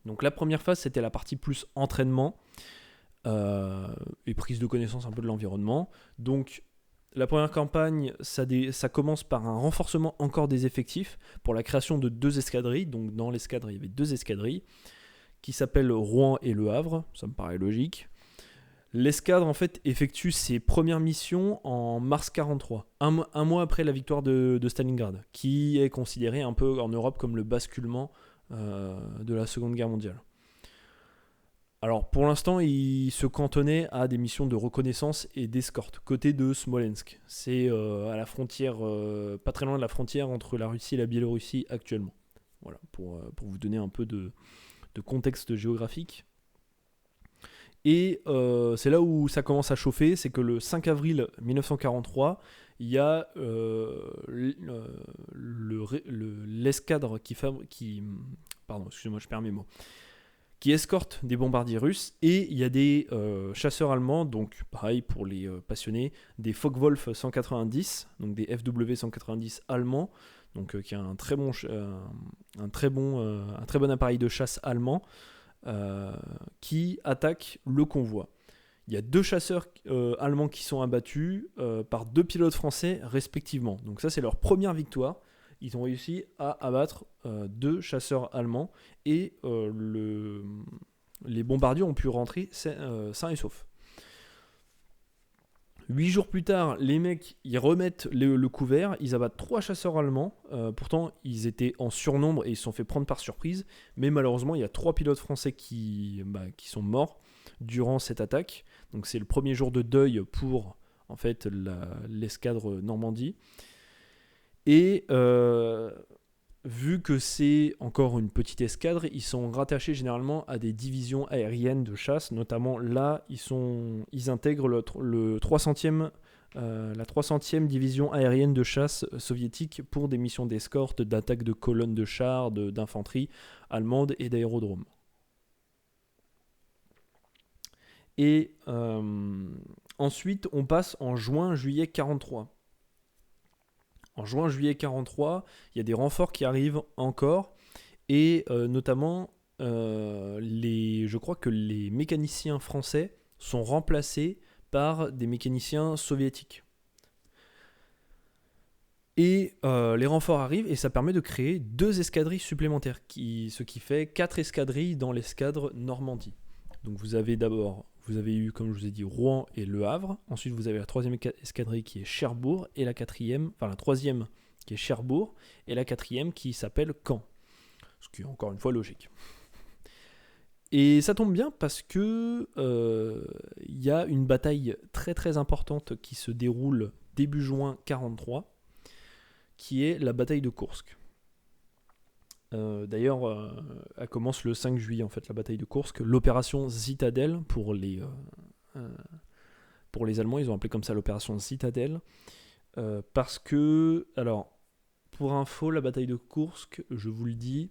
Donc la première phase, c'était la partie plus entraînement et prise de connaissance un peu de l'environnement. Donc la première campagne, ça commence par un renforcement encore des effectifs pour la création de 2 escadrilles. Donc dans l'escadre, il y avait 2 escadrilles qui s'appellent Rouen et Le Havre, ça me paraît logique. L'escadre en fait effectue ses premières missions en mars 1943, un mois après la victoire de Stalingrad, qui est considéré un peu en Europe comme le basculement de la Seconde Guerre mondiale. Alors pour l'instant, il se cantonnait à des missions de reconnaissance et d'escorte, côté de Smolensk. C'est à la frontière, pas très loin de la frontière entre la Russie et la Biélorussie actuellement. Voilà, pour vous donner un peu de contexte géographique. Et c'est là où ça commence à chauffer, c'est que le 5 avril 1943, il y a l'escadre qui escorte des bombardiers russes, et il y a des chasseurs allemands, donc pareil pour les passionnés, des Focke-Wulf 190, donc des FW 190 allemands, donc qui a un très bon appareil de chasse allemand, qui attaquent le convoi. Il y a 2 chasseurs allemands qui sont abattus par 2 pilotes français respectivement. Donc ça, c'est leur première victoire. Ils ont réussi à abattre 2 chasseurs allemands, et les bombardiers ont pu rentrer sains et saufs. 8 jours plus tard, les mecs, ils remettent le couvert, ils abattent 3 chasseurs allemands. Pourtant, ils étaient en surnombre et ils se sont fait prendre par surprise. Mais malheureusement, il y a 3 pilotes français qui sont morts durant cette attaque. Donc c'est le premier jour de deuil pour en fait l'escadre Normandie. Et vu que c'est encore une petite escadre, ils sont rattachés généralement à des divisions aériennes de chasse. Notamment là, ils intègrent la 300e division aérienne de chasse soviétique pour des missions d'escorte, d'attaque de colonnes de chars, d'infanterie allemande et d'aérodromes. Et ensuite, on passe en juin-juillet 1943. En juin-juillet 1943, il y a des renforts qui arrivent encore, et notamment, je crois que les mécaniciens français sont remplacés par des mécaniciens soviétiques. Et les renforts arrivent, et ça permet de créer 2 escadrilles supplémentaires, ce qui fait 4 escadrilles dans l'escadre Normandie. Donc vous avez eu, comme je vous ai dit, Rouen et Le Havre. Ensuite, vous avez la 3e escadrille qui est Cherbourg, et la 3e qui est Cherbourg, et la 4e qui s'appelle Caen. Ce qui est encore une fois logique. Et ça tombe bien parce que y a une bataille très très importante qui se déroule début juin 1943, qui est la bataille de Koursk. D'ailleurs, elle commence le 5 juillet, en fait, la bataille de Koursk. L'opération Citadelle, pour les Allemands, ils ont appelé comme ça l'opération Citadelle. Parce que, alors, pour info, la bataille de Koursk, je vous le dis,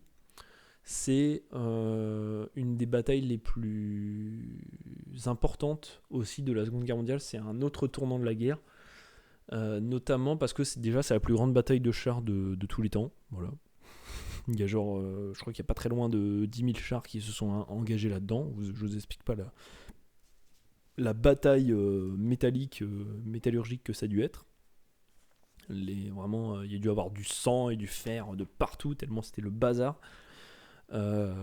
c'est une des batailles les plus importantes aussi de la Seconde Guerre mondiale. C'est un autre tournant de la guerre. notamment parce que c'est la plus grande bataille de chars de tous les temps. Voilà. Il y a je crois qu'il n'y a pas très loin de 10 000 chars qui se sont engagés là-dedans. Je vous explique pas la bataille métallurgique que ça a dû être. Vraiment, il y a dû avoir du sang et du fer de partout, tellement c'était le bazar. Je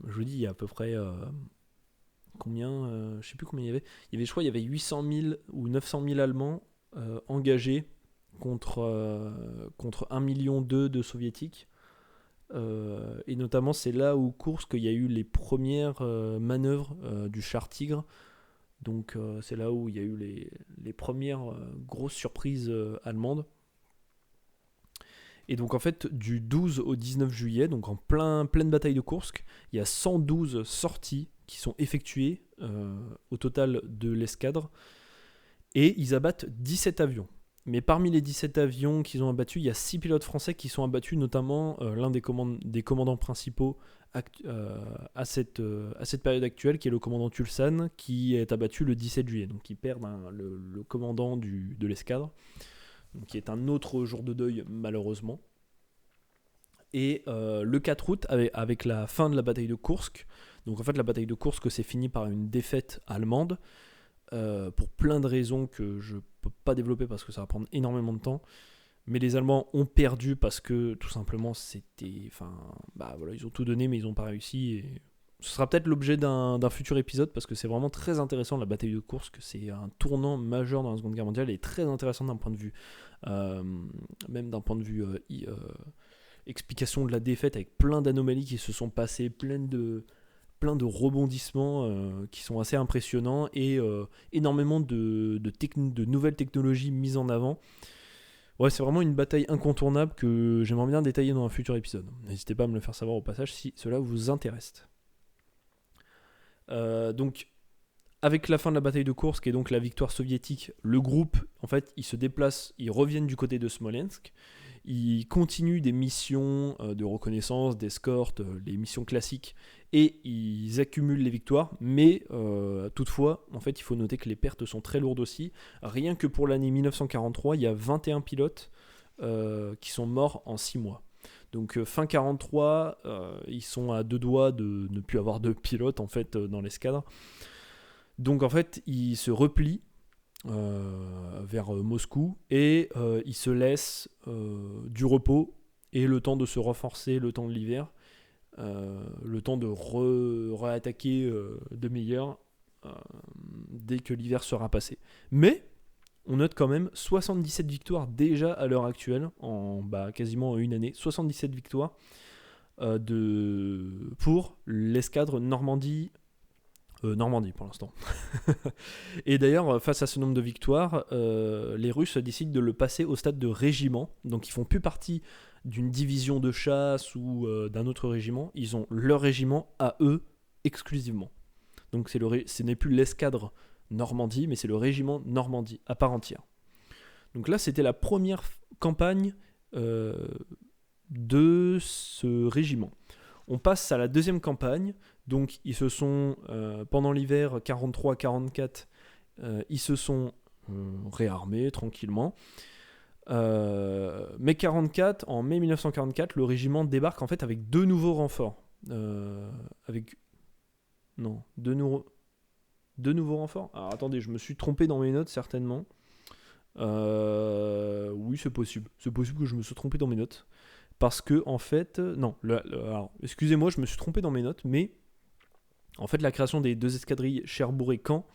vous dis, il y a à peu près combien, je sais plus combien il y avait. Je crois qu'il y avait 800 000 ou 900 000 Allemands engagés contre 1,2 million de Soviétiques. Et notamment, c'est là où Koursk, il y a eu les premières manœuvres du char Tigre. Donc, c'est là où il y a eu les premières grosses surprises allemandes. Et donc en fait, du 12 au 19 juillet, donc en pleine bataille de Koursk, il y a 112 sorties qui sont effectuées au total de l'escadre, et ils abattent 17 avions. Mais parmi les 17 avions qu'ils ont abattus, il y a 6 pilotes français qui sont abattus, notamment l'un des commandants principaux à cette période actuelle, qui est le commandant Tulsan, qui est abattu le 17 juillet. Donc il perd le commandant de l'escadre, donc qui est un autre jour de deuil malheureusement. Et le 4 août, avec la fin de la bataille de Koursk, donc en fait la bataille de Koursk s'est finie par une défaite allemande, pour plein de raisons que je ne peux pas développer parce que ça va prendre énormément de temps. Mais les Allemands ont perdu parce que tout simplement c'était... ils ont tout donné mais ils n'ont pas réussi. Et ce sera peut-être l'objet d'un futur épisode parce que c'est vraiment très intéressant la bataille de Koursk. C'est un tournant majeur dans la Seconde Guerre mondiale et très intéressant d'un point de vue... même d'un point de vue... explication de la défaite avec plein d'anomalies qui se sont passées, plein de rebondissements qui sont assez impressionnants et énormément de nouvelles technologies mises en avant. Ouais, c'est vraiment une bataille incontournable que j'aimerais bien détailler dans un futur épisode. N'hésitez pas à me le faire savoir au passage si cela vous intéresse. Donc, avec la fin de la bataille de Koursk et donc la victoire soviétique, le groupe, en fait, ils se déplacent, ils reviennent du côté de Smolensk. Ils continuent des missions de reconnaissance, d'escorte, les missions classiques, et ils accumulent les victoires, mais toutefois, en fait, il faut noter que les pertes sont très lourdes aussi. Rien que pour l'année 1943, il y a 21 pilotes qui sont morts en 6 mois. Donc fin 43, ils sont à deux doigts de ne plus avoir de pilotes en fait, dans l'escadre. Donc en fait, ils se replient vers Moscou et ils se laissent du repos et le temps de se renforcer, le temps de l'hiver, le temps de réattaquer de meilleur dès que l'hiver sera passé. Mais on note quand même 77 victoires déjà à l'heure actuelle, en quasiment une année, 77 victoires pour l'escadre Normandie pour l'instant. Et d'ailleurs, face à ce nombre de victoires, les Russes décident de le passer au stade de régiment. Donc ils font plus partie d'une division de chasse ou d'un autre régiment. Ils ont leur régiment à eux exclusivement. Donc ce n'est plus l'escadre Normandie, mais c'est le régiment Normandie à part entière. Donc là, c'était la première campagne de ce régiment. On passe à la deuxième campagne. Donc ils se sont, pendant l'hiver 43-44, ils se sont réarmés tranquillement. Mais 44, en mai 1944, le régiment débarque en fait avec deux nouveaux renforts. Deux nouveaux renforts. Alors attendez, je me suis trompé dans mes notes certainement. Oui, c'est possible. C'est possible que je me sois trompé dans mes notes. Parce que en fait, alors, excusez-moi, je me suis trompé dans mes notes, mais en fait, la création des deux escadrilles Cherbourg et Caen,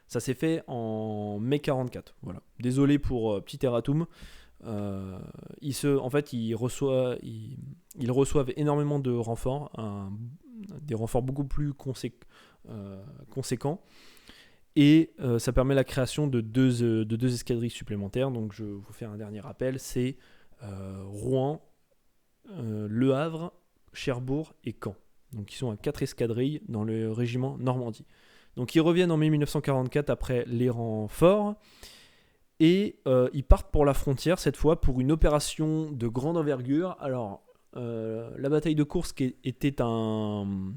ça s'est fait en mai 44. Voilà. Désolé pour petit erratum. Ils reçoivent énormément de renforts, des renforts beaucoup plus conséquents. Et ça permet la création de deux escadrilles supplémentaires. Donc je vous fais un dernier rappel, c'est Rouen, Le Havre, Cherbourg et Caen. Donc ils sont à 4 escadrilles dans le régiment Normandie. Donc ils reviennent en mai 1944 après les renforts et ils partent pour la frontière cette fois pour une opération de grande envergure. Alors la bataille de Koursk était une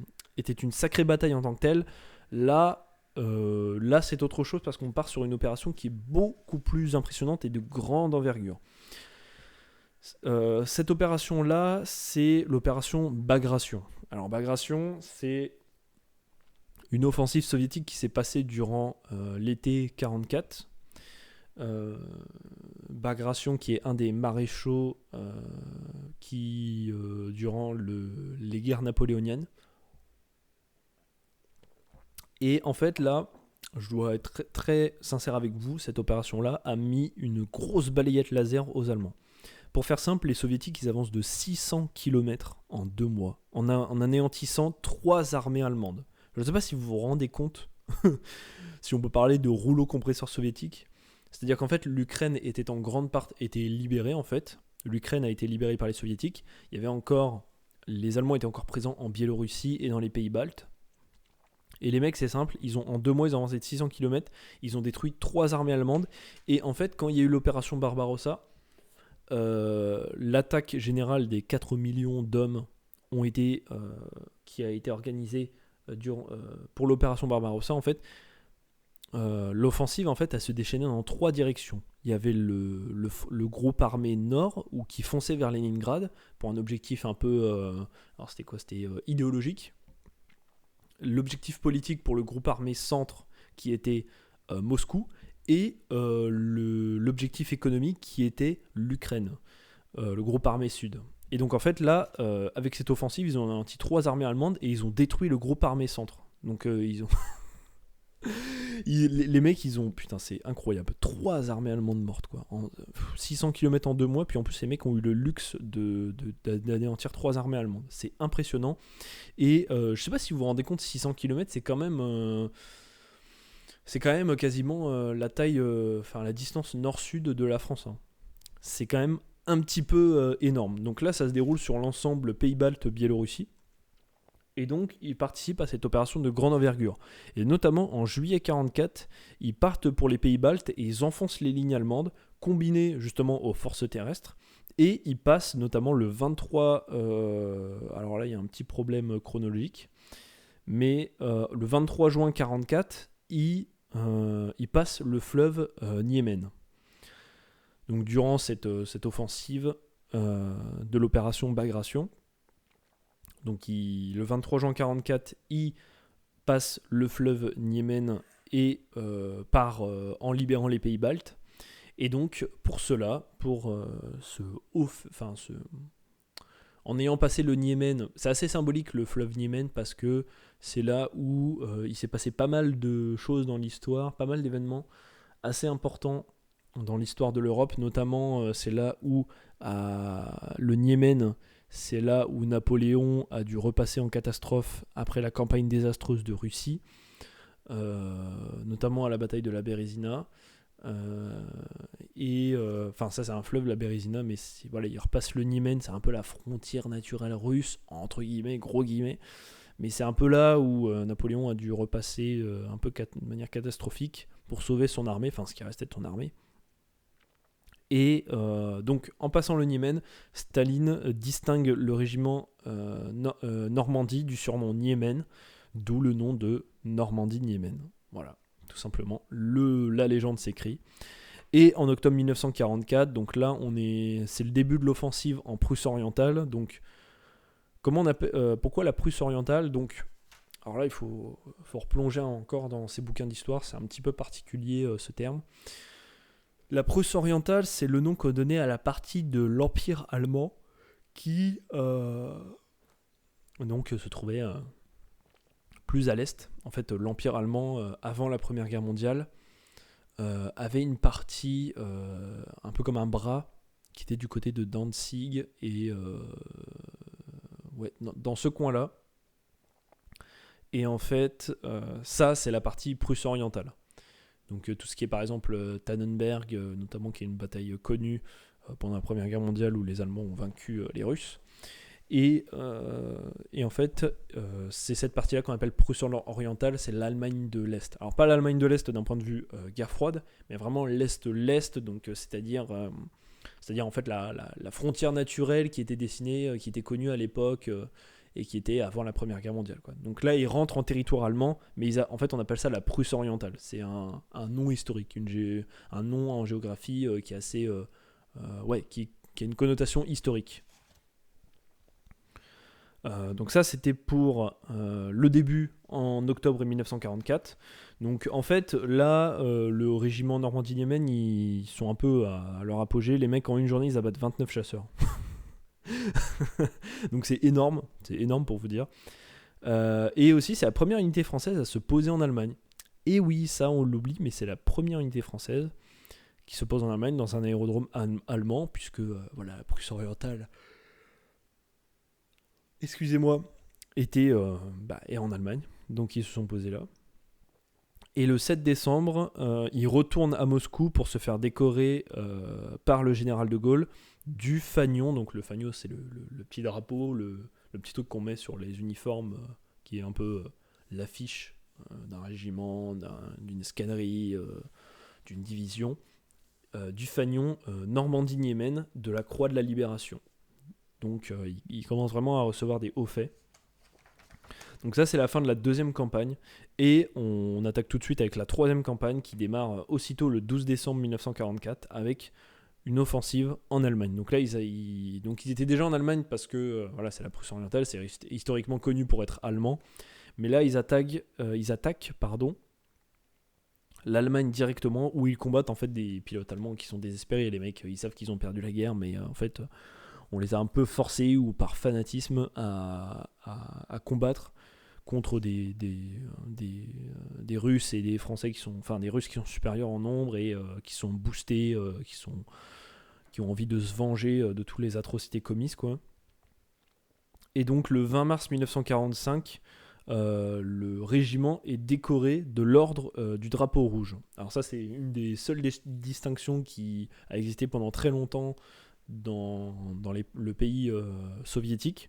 sacrée bataille en tant que telle. Là, là, c'est autre chose parce qu'on part sur une opération qui est beaucoup plus impressionnante et de grande envergure. Cette opération-là, c'est l'opération Bagration. Alors, Bagration, c'est une offensive soviétique qui s'est passée durant l'été 44. Bagration, qui est un des maréchaux qui, durant les guerres napoléoniennes. Et en fait, là, je dois être très, très sincère avec vous, cette opération-là a mis une grosse balayette laser aux Allemands. Pour faire simple, les Soviétiques, ils avancent de 600 km en 2 mois, en anéantissant 3 armées allemandes. Je ne sais pas si vous vous rendez compte, si on peut parler de rouleau compresseur soviétique. C'est-à-dire qu'en fait, l'Ukraine était en grande partie libérée, en fait. L'Ukraine a été libérée par les Soviétiques. Il y avait encore... Les Allemands étaient encore présents en Biélorussie et dans les pays baltes. Et les mecs, c'est simple, en 2 mois, ils ont avancé de 600 km, ils ont détruit 3 armées allemandes. Et en fait, quand il y a eu l'opération Barbarossa, l'attaque générale des 4 millions d'hommes qui a été organisée pour l'opération Barbarossa, en fait, l'offensive, en fait, elle se déchaînait dans 3 directions. Il y avait le groupe armé nord qui fonçait vers Leningrad pour un objectif un peu... alors c'était quoi ? C'était idéologique. L'objectif politique pour le groupe armé centre qui était Moscou, et l'objectif économique qui était l'Ukraine, le groupe armé sud. Et donc en fait là, avec cette offensive, ils ont anéanti 3 armées allemandes et ils ont détruit le groupe armé centre. Donc ils ont... les mecs, ils ont... Putain, c'est incroyable. 3 armées allemandes mortes, quoi. 600 km en 2 mois, puis en plus, les mecs ont eu le luxe d'anéantir 3 armées allemandes. C'est impressionnant. Et je sais pas si vous vous rendez compte, 600 km, c'est quand même... c'est quand même quasiment la taille... la distance nord-sud de la France. Hein. C'est quand même un petit peu énorme. Donc là, ça se déroule sur l'ensemble Pays-Baltes, Biélorussie. Et donc, ils participent à cette opération de grande envergure. Et notamment, en juillet 1944, ils partent pour les Pays-Baltes et ils enfoncent les lignes allemandes, combinées justement aux forces terrestres. Et ils passent notamment le 23... alors là, il y a un petit problème chronologique. Mais le 23 juin 1944, ils passent le fleuve Niemen. Donc, durant cette offensive de l'opération Bagration, donc le 23 juin 1944, il passe le fleuve Niemen et part en libérant les pays baltes. Et donc pour cela, en ayant passé le Niemen, c'est assez symbolique le fleuve Niemen parce que c'est là où il s'est passé pas mal de choses dans l'histoire, pas mal d'événements assez importants dans l'histoire de l'Europe. Notamment, c'est là où le Niemen... C'est là où Napoléon a dû repasser en catastrophe après la campagne désastreuse de Russie, notamment à la bataille de la Bérézina. Ça c'est un fleuve, la Bérézina, mais voilà, il repasse le Niemen, c'est un peu la frontière naturelle russe, entre guillemets, gros guillemets. Mais c'est un peu là où Napoléon a dû repasser un peu de manière catastrophique pour sauver son armée, enfin ce qui restait de son armée. Et donc, en passant le Niemen, Staline distingue le régiment Normandie du surnom Niemen, d'où le nom de Normandie-Niemen. Voilà, tout simplement, la légende s'écrit. Et en octobre 1944, donc là, c'est le début de l'offensive en Prusse orientale. Donc, pourquoi la Prusse orientale ? Donc, alors là, il faut replonger encore dans ces bouquins d'histoire, c'est un petit peu particulier ce terme. La Prusse orientale, c'est le nom qu'on donnait à la partie de l'Empire allemand qui donc se trouvait plus à l'est. En fait, l'Empire allemand, avant la Première Guerre mondiale, avait une partie un peu comme un bras qui était du côté de Danzig et dans ce coin-là. Et en fait, ça, c'est la partie Prusse orientale. Donc tout ce qui est par exemple Tannenberg, notamment qui est une bataille connue pendant la Première Guerre mondiale où les Allemands ont vaincu les Russes. Et en fait, c'est cette partie-là qu'on appelle Prusse orientale, c'est l'Allemagne de l'Est. Alors pas l'Allemagne de l'Est d'un point de vue guerre froide, mais vraiment l'Est, donc c'est-à-dire en fait la frontière naturelle qui était dessinée, qui était connue à l'époque, et qui était avant la Première Guerre mondiale, quoi. Donc là, ils rentrent en territoire allemand, mais en fait, on appelle ça la Prusse orientale. C'est un nom historique, un nom en géographie qui est assez, qui a une connotation historique. Donc ça, c'était pour le début en octobre 1944. Donc en fait, là, le régiment Normandie-Niemen, ils sont un peu à leur apogée. Les mecs, en une journée, ils abattent 29 chasseurs. Donc c'est énorme pour vous dire. Et aussi, c'est la première unité française à se poser en Allemagne. Et oui, ça, on l'oublie, mais c'est la première unité française qui se pose en Allemagne dans un aérodrome allemand, puisque voilà, la Prusse orientale, excusez-moi, était en Allemagne, donc ils se sont posés là. Et le 7 décembre, ils retournent à Moscou pour se faire décorer par le général de Gaulle du fanion. Donc le fanion, c'est le petit drapeau, le petit truc qu'on met sur les uniformes, qui est un peu l'affiche d'un régiment, d'une escadrille, d'une division, du fanion Normandie-Niemen de la Croix de la Libération. Donc ils commencent vraiment à recevoir des hauts faits. Donc ça, c'est la fin de la deuxième campagne. Et on attaque tout de suite avec la troisième campagne qui démarre aussitôt le 12 décembre 1944 avec une offensive en Allemagne. Donc là, ils étaient déjà en Allemagne parce que voilà, c'est la Prusse orientale, c'est historiquement connu pour être allemand. Mais là, ils attaquent l'Allemagne directement, où ils combattent en fait des pilotes allemands qui sont désespérés. Les mecs, ils savent qu'ils ont perdu la guerre, mais en fait, on les a un peu forcés ou par fanatisme à combattre contre des Russes et des Français des Russes qui sont supérieurs en nombre et qui sont boostés, qui ont envie de se venger de toutes les atrocités commises, quoi. Et donc le 20 mars 1945, le régiment est décoré de l'ordre du drapeau rouge. Alors ça, c'est une des seules distinctions qui a existé pendant très longtemps dans le pays soviétique.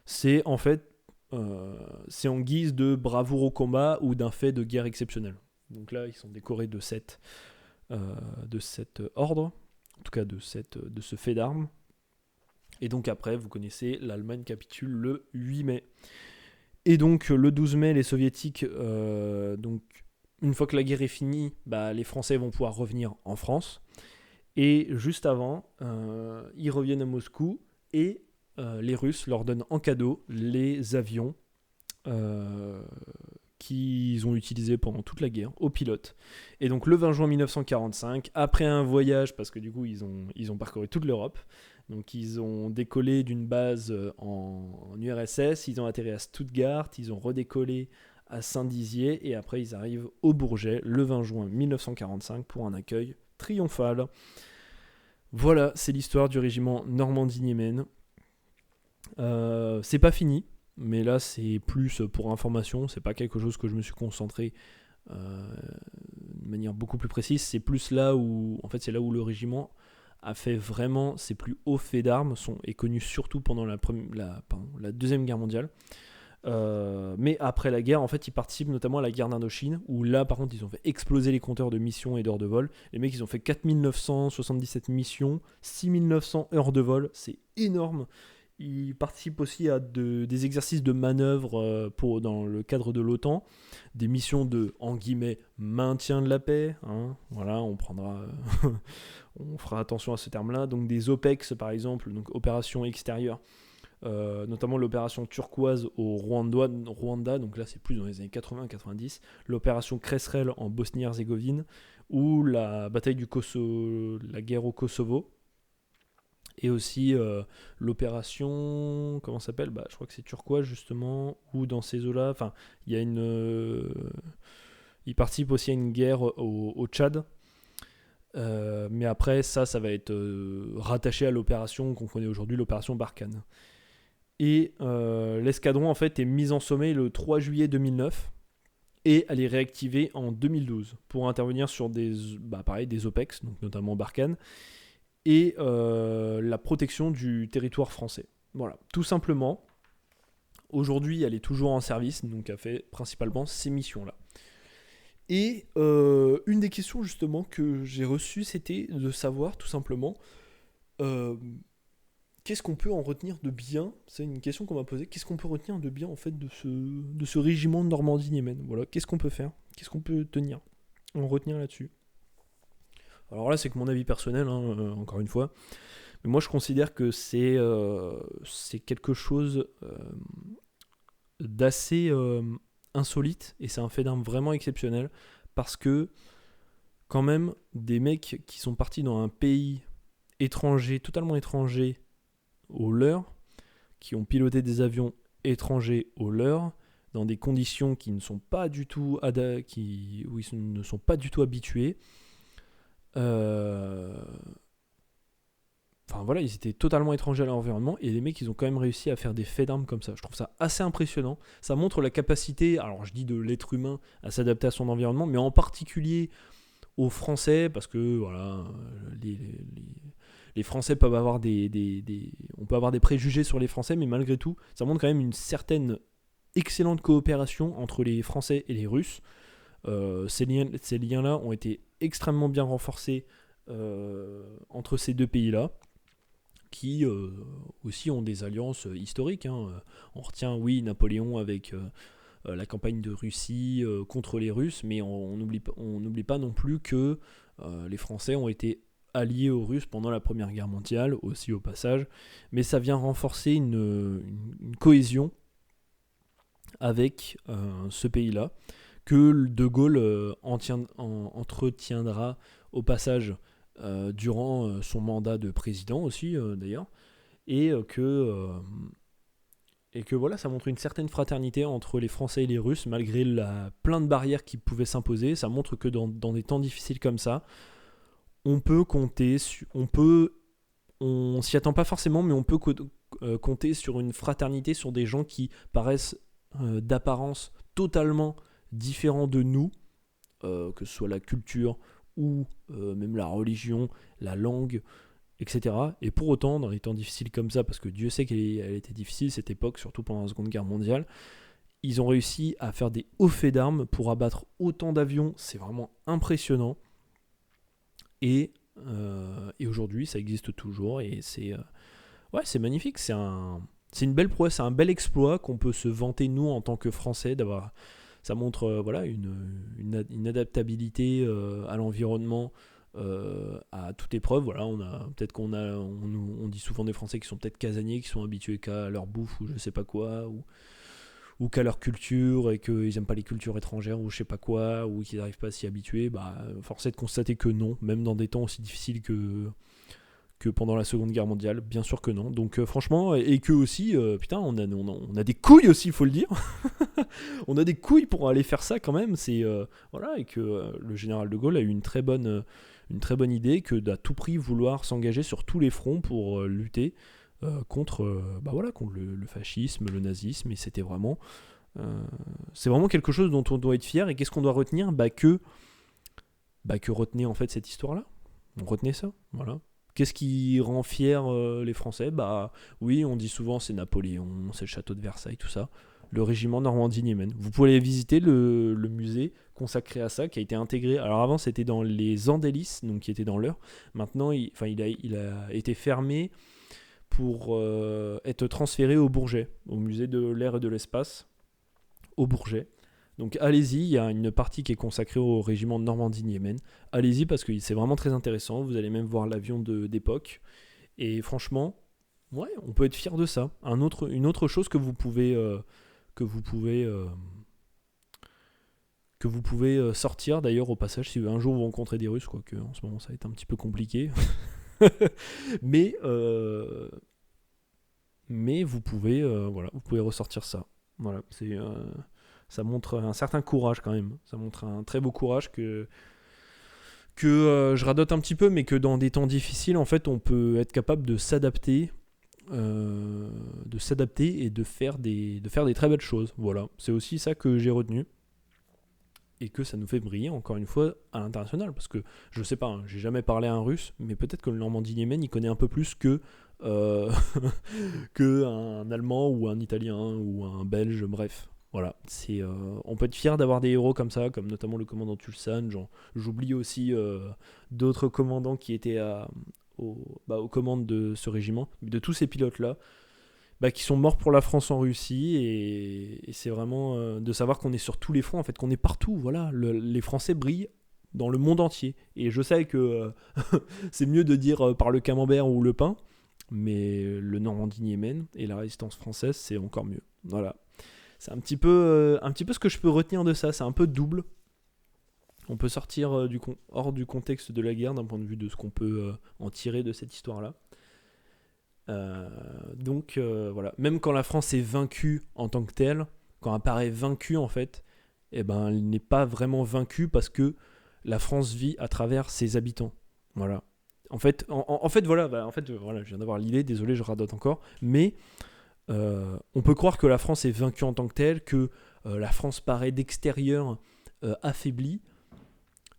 C'est en fait c'est en guise de bravoure au combat ou d'un fait de guerre exceptionnel. Donc là, ils sont décorés de cet ordre, en tout cas de ce fait d'armes. Et donc après, vous connaissez, l'Allemagne capitule le 8 mai. Et donc le 12 mai, les soviétiques, donc une fois que la guerre est finie, les Français vont pouvoir revenir en France. Et juste avant, ils reviennent à Moscou et les Russes leur donnent en cadeau les avions qu'ils ont utilisés pendant toute la guerre aux pilotes. Et donc le 20 juin 1945, après un voyage, parce que du coup ils ont parcouru toute l'Europe, donc ils ont décollé d'une base en URSS, ils ont atterri à Stuttgart, ils ont redécollé à Saint-Dizier et après ils arrivent au Bourget le 20 juin 1945 pour un accueil triomphal. Voilà, c'est l'histoire du régiment Normandie-Niemen. C'est pas fini, mais là c'est plus pour information, c'est pas quelque chose que je me suis concentré de manière beaucoup plus précise, c'est plus là où, en fait, c'est là où le régiment a fait vraiment ses plus hauts faits d'armes, est connu surtout pendant la Deuxième Guerre mondiale. Mais après la guerre, en fait, ils participent notamment à la guerre d'Indochine, où là, par contre, ils ont fait exploser les compteurs de missions et d'heures de vol. Les mecs, ils ont fait 4977 missions, 6900 heures de vol, c'est énorme. Ils participent aussi à des exercices de manœuvre dans le cadre de l'OTAN, des missions de, en guillemets, maintien de la paix. Hein, voilà, on fera attention à ce terme-là. Donc des OPEX, par exemple, donc opérations extérieures. Notamment l'opération turquoise au Rwanda, donc là c'est plus dans les années 80-90, l'opération Cresserelle en Bosnie-Herzégovine, ou la bataille du Kosovo, la guerre au Kosovo, et aussi l'opération, comment ça s'appelle, je crois que c'est turquoise justement, ou dans ces eaux-là, enfin il y a il participe aussi à une guerre au Tchad. Mais après ça va être rattaché à l'opération qu'on connaît aujourd'hui, l'opération Barkhane. Et l'escadron en fait est mis en sommeil le 3 juillet 2009 et elle est réactivée en 2012 pour intervenir sur des OPEX, donc notamment Barkhane, et la protection du territoire français. Voilà, tout simplement. Aujourd'hui, elle est toujours en service, donc elle fait principalement ces missions-là. Et une des questions justement que j'ai reçues, c'était de savoir tout simplement qu'est-ce qu'on peut en retenir de bien? C'est une question qu'on m'a posée. Qu'est-ce qu'on peut retenir de bien en fait de ce régiment de Normandie-Niemen? Voilà, qu'est-ce qu'on peut faire? Qu'est-ce qu'on peut en retenir là-dessus? Alors là, c'est que mon avis personnel, hein, encore une fois. Mais moi, je considère que c'est quelque chose d'assez insolite et c'est un fait d'armes vraiment exceptionnel parce que quand même des mecs qui sont partis dans un pays étranger, totalement étranger au leur, qui ont piloté des avions étrangers au leur, dans des conditions qui ne sont pas du tout où ils ne sont pas du tout habitués. Enfin voilà, ils étaient totalement étrangers à l'environnement et les mecs ils ont quand même réussi à faire des faits d'armes comme ça. Je trouve ça assez impressionnant. Ça montre la capacité, alors je dis de l'être humain à s'adapter à son environnement, mais en particulier aux Français, parce que voilà, les Français peuvent avoir on peut avoir des préjugés sur les Français, mais malgré tout, ça montre quand même une certaine excellente coopération entre les Français et les Russes. Ces liens-là ont été extrêmement bien renforcés entre ces deux pays-là, qui aussi ont des alliances historiques. Hein. On retient, oui, Napoléon avec la campagne de Russie contre les Russes, mais on n'oublie pas non plus que les Français ont été alliés aux Russes pendant la Première Guerre mondiale, aussi au passage, mais ça vient renforcer une cohésion avec ce pays-là, que De Gaulle entretiendra au passage durant son mandat de président aussi d'ailleurs, et que voilà, ça montre une certaine fraternité entre les Français et les Russes, malgré plein de barrières qui pouvaient s'imposer. Ça montre que dans des temps difficiles comme ça, on peut compter, on s'y attend pas forcément, mais on peut compter sur une fraternité, sur des gens qui paraissent d'apparence totalement différents de nous, que ce soit la culture ou même la religion, la langue, etc. Et pour autant, dans les temps difficiles comme ça, parce que Dieu sait qu'elle était difficile cette époque, surtout pendant la Seconde Guerre mondiale, ils ont réussi à faire des hauts faits d'armes pour abattre autant d'avions. C'est vraiment impressionnant. Et aujourd'hui, ça existe toujours. Et c'est magnifique. C'est une belle prouesse, c'est un bel exploit qu'on peut se vanter, nous, en tant que Français, d'avoir. Ça montre une adaptabilité à l'environnement, à toute épreuve. Voilà, on dit souvent des Français qui sont peut-être casaniers, qui sont habitués qu'à leur bouffe ou je sais pas quoi, ou qu'à leur culture et qu'ils n'aiment pas les cultures étrangères ou je sais pas quoi, ou qu'ils n'arrivent pas à s'y habituer. Force est de constater que non, même dans des temps aussi difficiles que pendant la Seconde Guerre mondiale, bien sûr que non. Donc franchement, et que aussi, putain, on a des couilles aussi, il faut le dire. On a des couilles pour aller faire ça quand même. Voilà, et que le général de Gaulle a eu une très bonne idée, que d'à tout prix vouloir s'engager sur tous les fronts pour lutter contre le fascisme, le nazisme. Et c'est vraiment quelque chose dont on doit être fier. Et qu'est-ce qu'on doit retenir? Que retenez en fait cette histoire-là. On retenait ça, voilà. Qu'est-ce qui rend fier les Français? Oui, on dit souvent c'est Napoléon, c'est le château de Versailles, tout ça. Le régiment Normandie-Niemen. Vous pouvez aller visiter le musée consacré à ça, qui a été intégré. Alors avant, c'était dans les Andelys, donc qui était dans l'Eure. Maintenant, il a été fermé pour être transféré au Bourget, au musée de l'air et de l'espace, au Bourget. Donc allez-y, il y a une partie qui est consacrée au régiment de Normandie-Niemen. Allez-y parce que c'est vraiment très intéressant, vous allez même voir l'avion d'époque. Et franchement, ouais, on peut être fier de ça. Une autre chose que vous pouvez sortir d'ailleurs au passage, si un jour vous rencontrez des Russes, quoique en ce moment ça va être un petit peu compliqué. mais vous pouvez ressortir ça. Voilà, ça montre un certain courage quand même. Ça montre un très beau courage que je radote un petit peu, mais que dans des temps difficiles, en fait, on peut être capable de s'adapter et de faire des très belles choses. Voilà, c'est aussi ça que j'ai retenu. Et que ça nous fait briller, encore une fois, à l'international. Parce que, je sais pas, j'ai jamais parlé à un Russe, mais peut-être que le Normandie-Niemen, il connaît un peu plus que un Allemand ou un Italien ou un Belge, bref. Voilà, on peut être fier d'avoir des héros comme ça, comme notamment le commandant Tulsan. J'oublie aussi d'autres commandants qui étaient aux commandes de ce régiment, de tous ces pilotes-là, qui sont morts pour la France en Russie, et c'est vraiment de savoir qu'on est sur tous les fronts, en fait, qu'on est partout. Voilà, les Français brillent dans le monde entier. Et je sais que c'est mieux de dire par le camembert ou le pain, mais le Normandie-Niemen et la résistance française, c'est encore mieux. Voilà. C'est un petit peu ce que je peux retenir de ça. C'est un peu double. On peut sortir hors du contexte de la guerre d'un point de vue de ce qu'on peut en tirer de cette histoire-là. Donc voilà. Même quand la France est vaincue en tant que telle, quand elle paraît vaincue en fait, elle n'est pas vraiment vaincue parce que la France vit à travers ses habitants. Voilà. En fait, voilà, je viens d'avoir l'idée, désolé, je radote encore, mais on peut croire que la France est vaincue en tant que telle, que la France paraît d'extérieur affaiblie,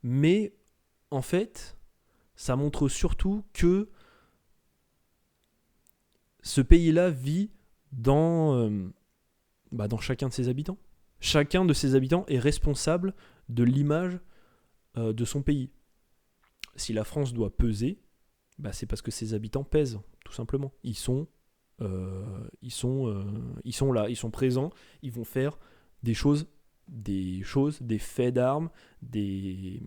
mais en fait, ça montre surtout que ce pays-là vit dans chacun de ses habitants. Chacun de ses habitants est responsable de l'image de son pays. Si la France doit peser, c'est parce que ses habitants pèsent, tout simplement. Ils sont là, ils sont présents, ils vont faire des faits d'armes, des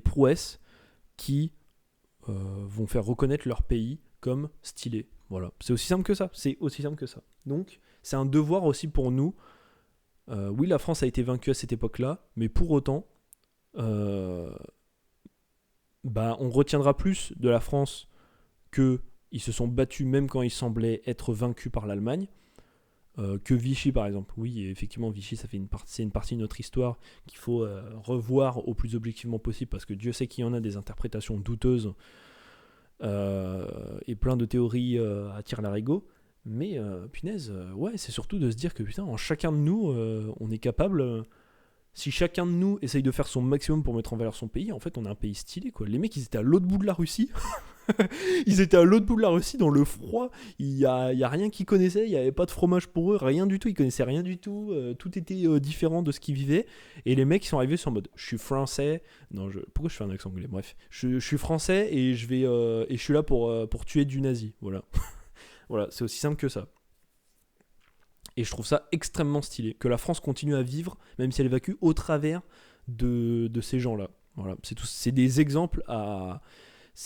prouesses qui vont faire reconnaître leur pays comme stylé. Voilà, c'est aussi simple que ça. Donc, c'est un devoir aussi pour nous. Oui, la France a été vaincue à cette époque-là, mais pour autant, on retiendra plus de la France qu'ils se sont battus même quand ils semblaient être vaincus par l'Allemagne, que Vichy par exemple. Oui, effectivement, Vichy, c'est une partie de notre histoire qu'il faut revoir au plus objectivement possible, parce que Dieu sait qu'il y en a des interprétations douteuses et plein de théories à tire-larigot. Mais punaise, c'est surtout de se dire que putain, en chacun de nous, on est capable. Si chacun de nous essaye de faire son maximum pour mettre en valeur son pays, en fait, on a un pays stylé, quoi. Les mecs, ils étaient à l'autre bout de la Russie. Ils étaient à l'autre bout de la Russie, dans le froid. Il y a rien qu'ils connaissaient. Il n'y avait pas de fromage pour eux, rien du tout. Ils connaissaient rien du tout. Tout était différent de ce qu'ils vivaient. Et les mecs, ils sont arrivés sur mode, je suis français. Non, pourquoi je fais un accent anglais ? Bref, je suis français et je suis là pour tuer du nazi. Voilà. Voilà, c'est aussi simple que ça. Et je trouve ça extrêmement stylé, que la France continue à vivre, même si elle est vaincue, au travers de ces gens-là. Voilà, c'est des exemples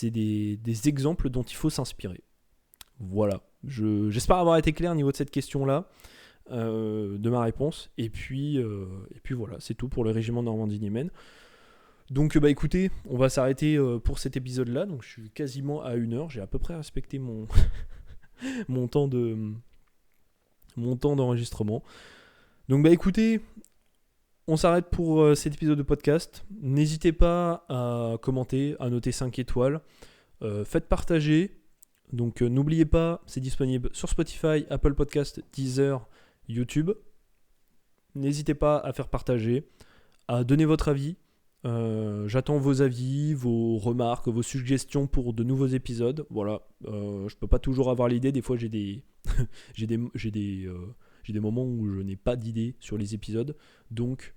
des exemples dont il faut s'inspirer. Voilà, j'espère avoir été clair au niveau de cette question-là, de ma réponse. Et puis voilà, c'est tout pour le régiment Normandie-Niemen. Donc écoutez, on va s'arrêter pour cet épisode-là. Donc je suis quasiment à 1 heure, j'ai à peu près respecté mon temps d'enregistrement. Donc écoutez, on s'arrête pour cet épisode de podcast. N'hésitez pas à commenter, à noter 5 étoiles. Faites partager. Donc n'oubliez pas, c'est disponible sur Spotify, Apple Podcast, Deezer, YouTube. N'hésitez pas à faire partager, à donner votre avis. J'attends vos avis, vos remarques, vos suggestions pour de nouveaux épisodes. Voilà, je peux pas toujours avoir l'idée. Des fois, j'ai des moments où je n'ai pas d'idée sur les épisodes. Donc,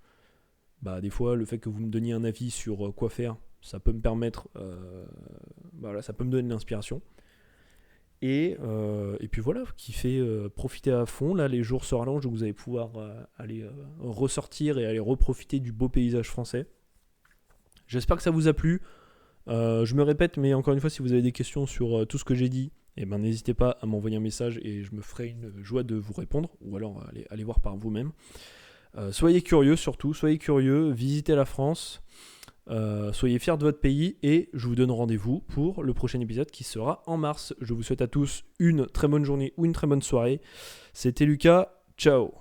des fois, le fait que vous me donniez un avis sur quoi faire, ça peut me permettre, ça peut me donner de l'inspiration. Et puis voilà, qui fait profiter à fond. Là, les jours se rallongent, donc vous allez pouvoir aller ressortir et aller reprofiter du beau paysage français. J'espère que ça vous a plu. Je me répète, mais encore une fois, si vous avez des questions sur tout ce que j'ai dit, n'hésitez pas à m'envoyer un message et je me ferai une joie de vous répondre, ou alors allez voir par vous-même. Soyez curieux surtout, visitez la France, soyez fiers de votre pays, et je vous donne rendez-vous pour le prochain épisode qui sera en mars. Je vous souhaite à tous une très bonne journée ou une très bonne soirée. C'était Lucas, ciao.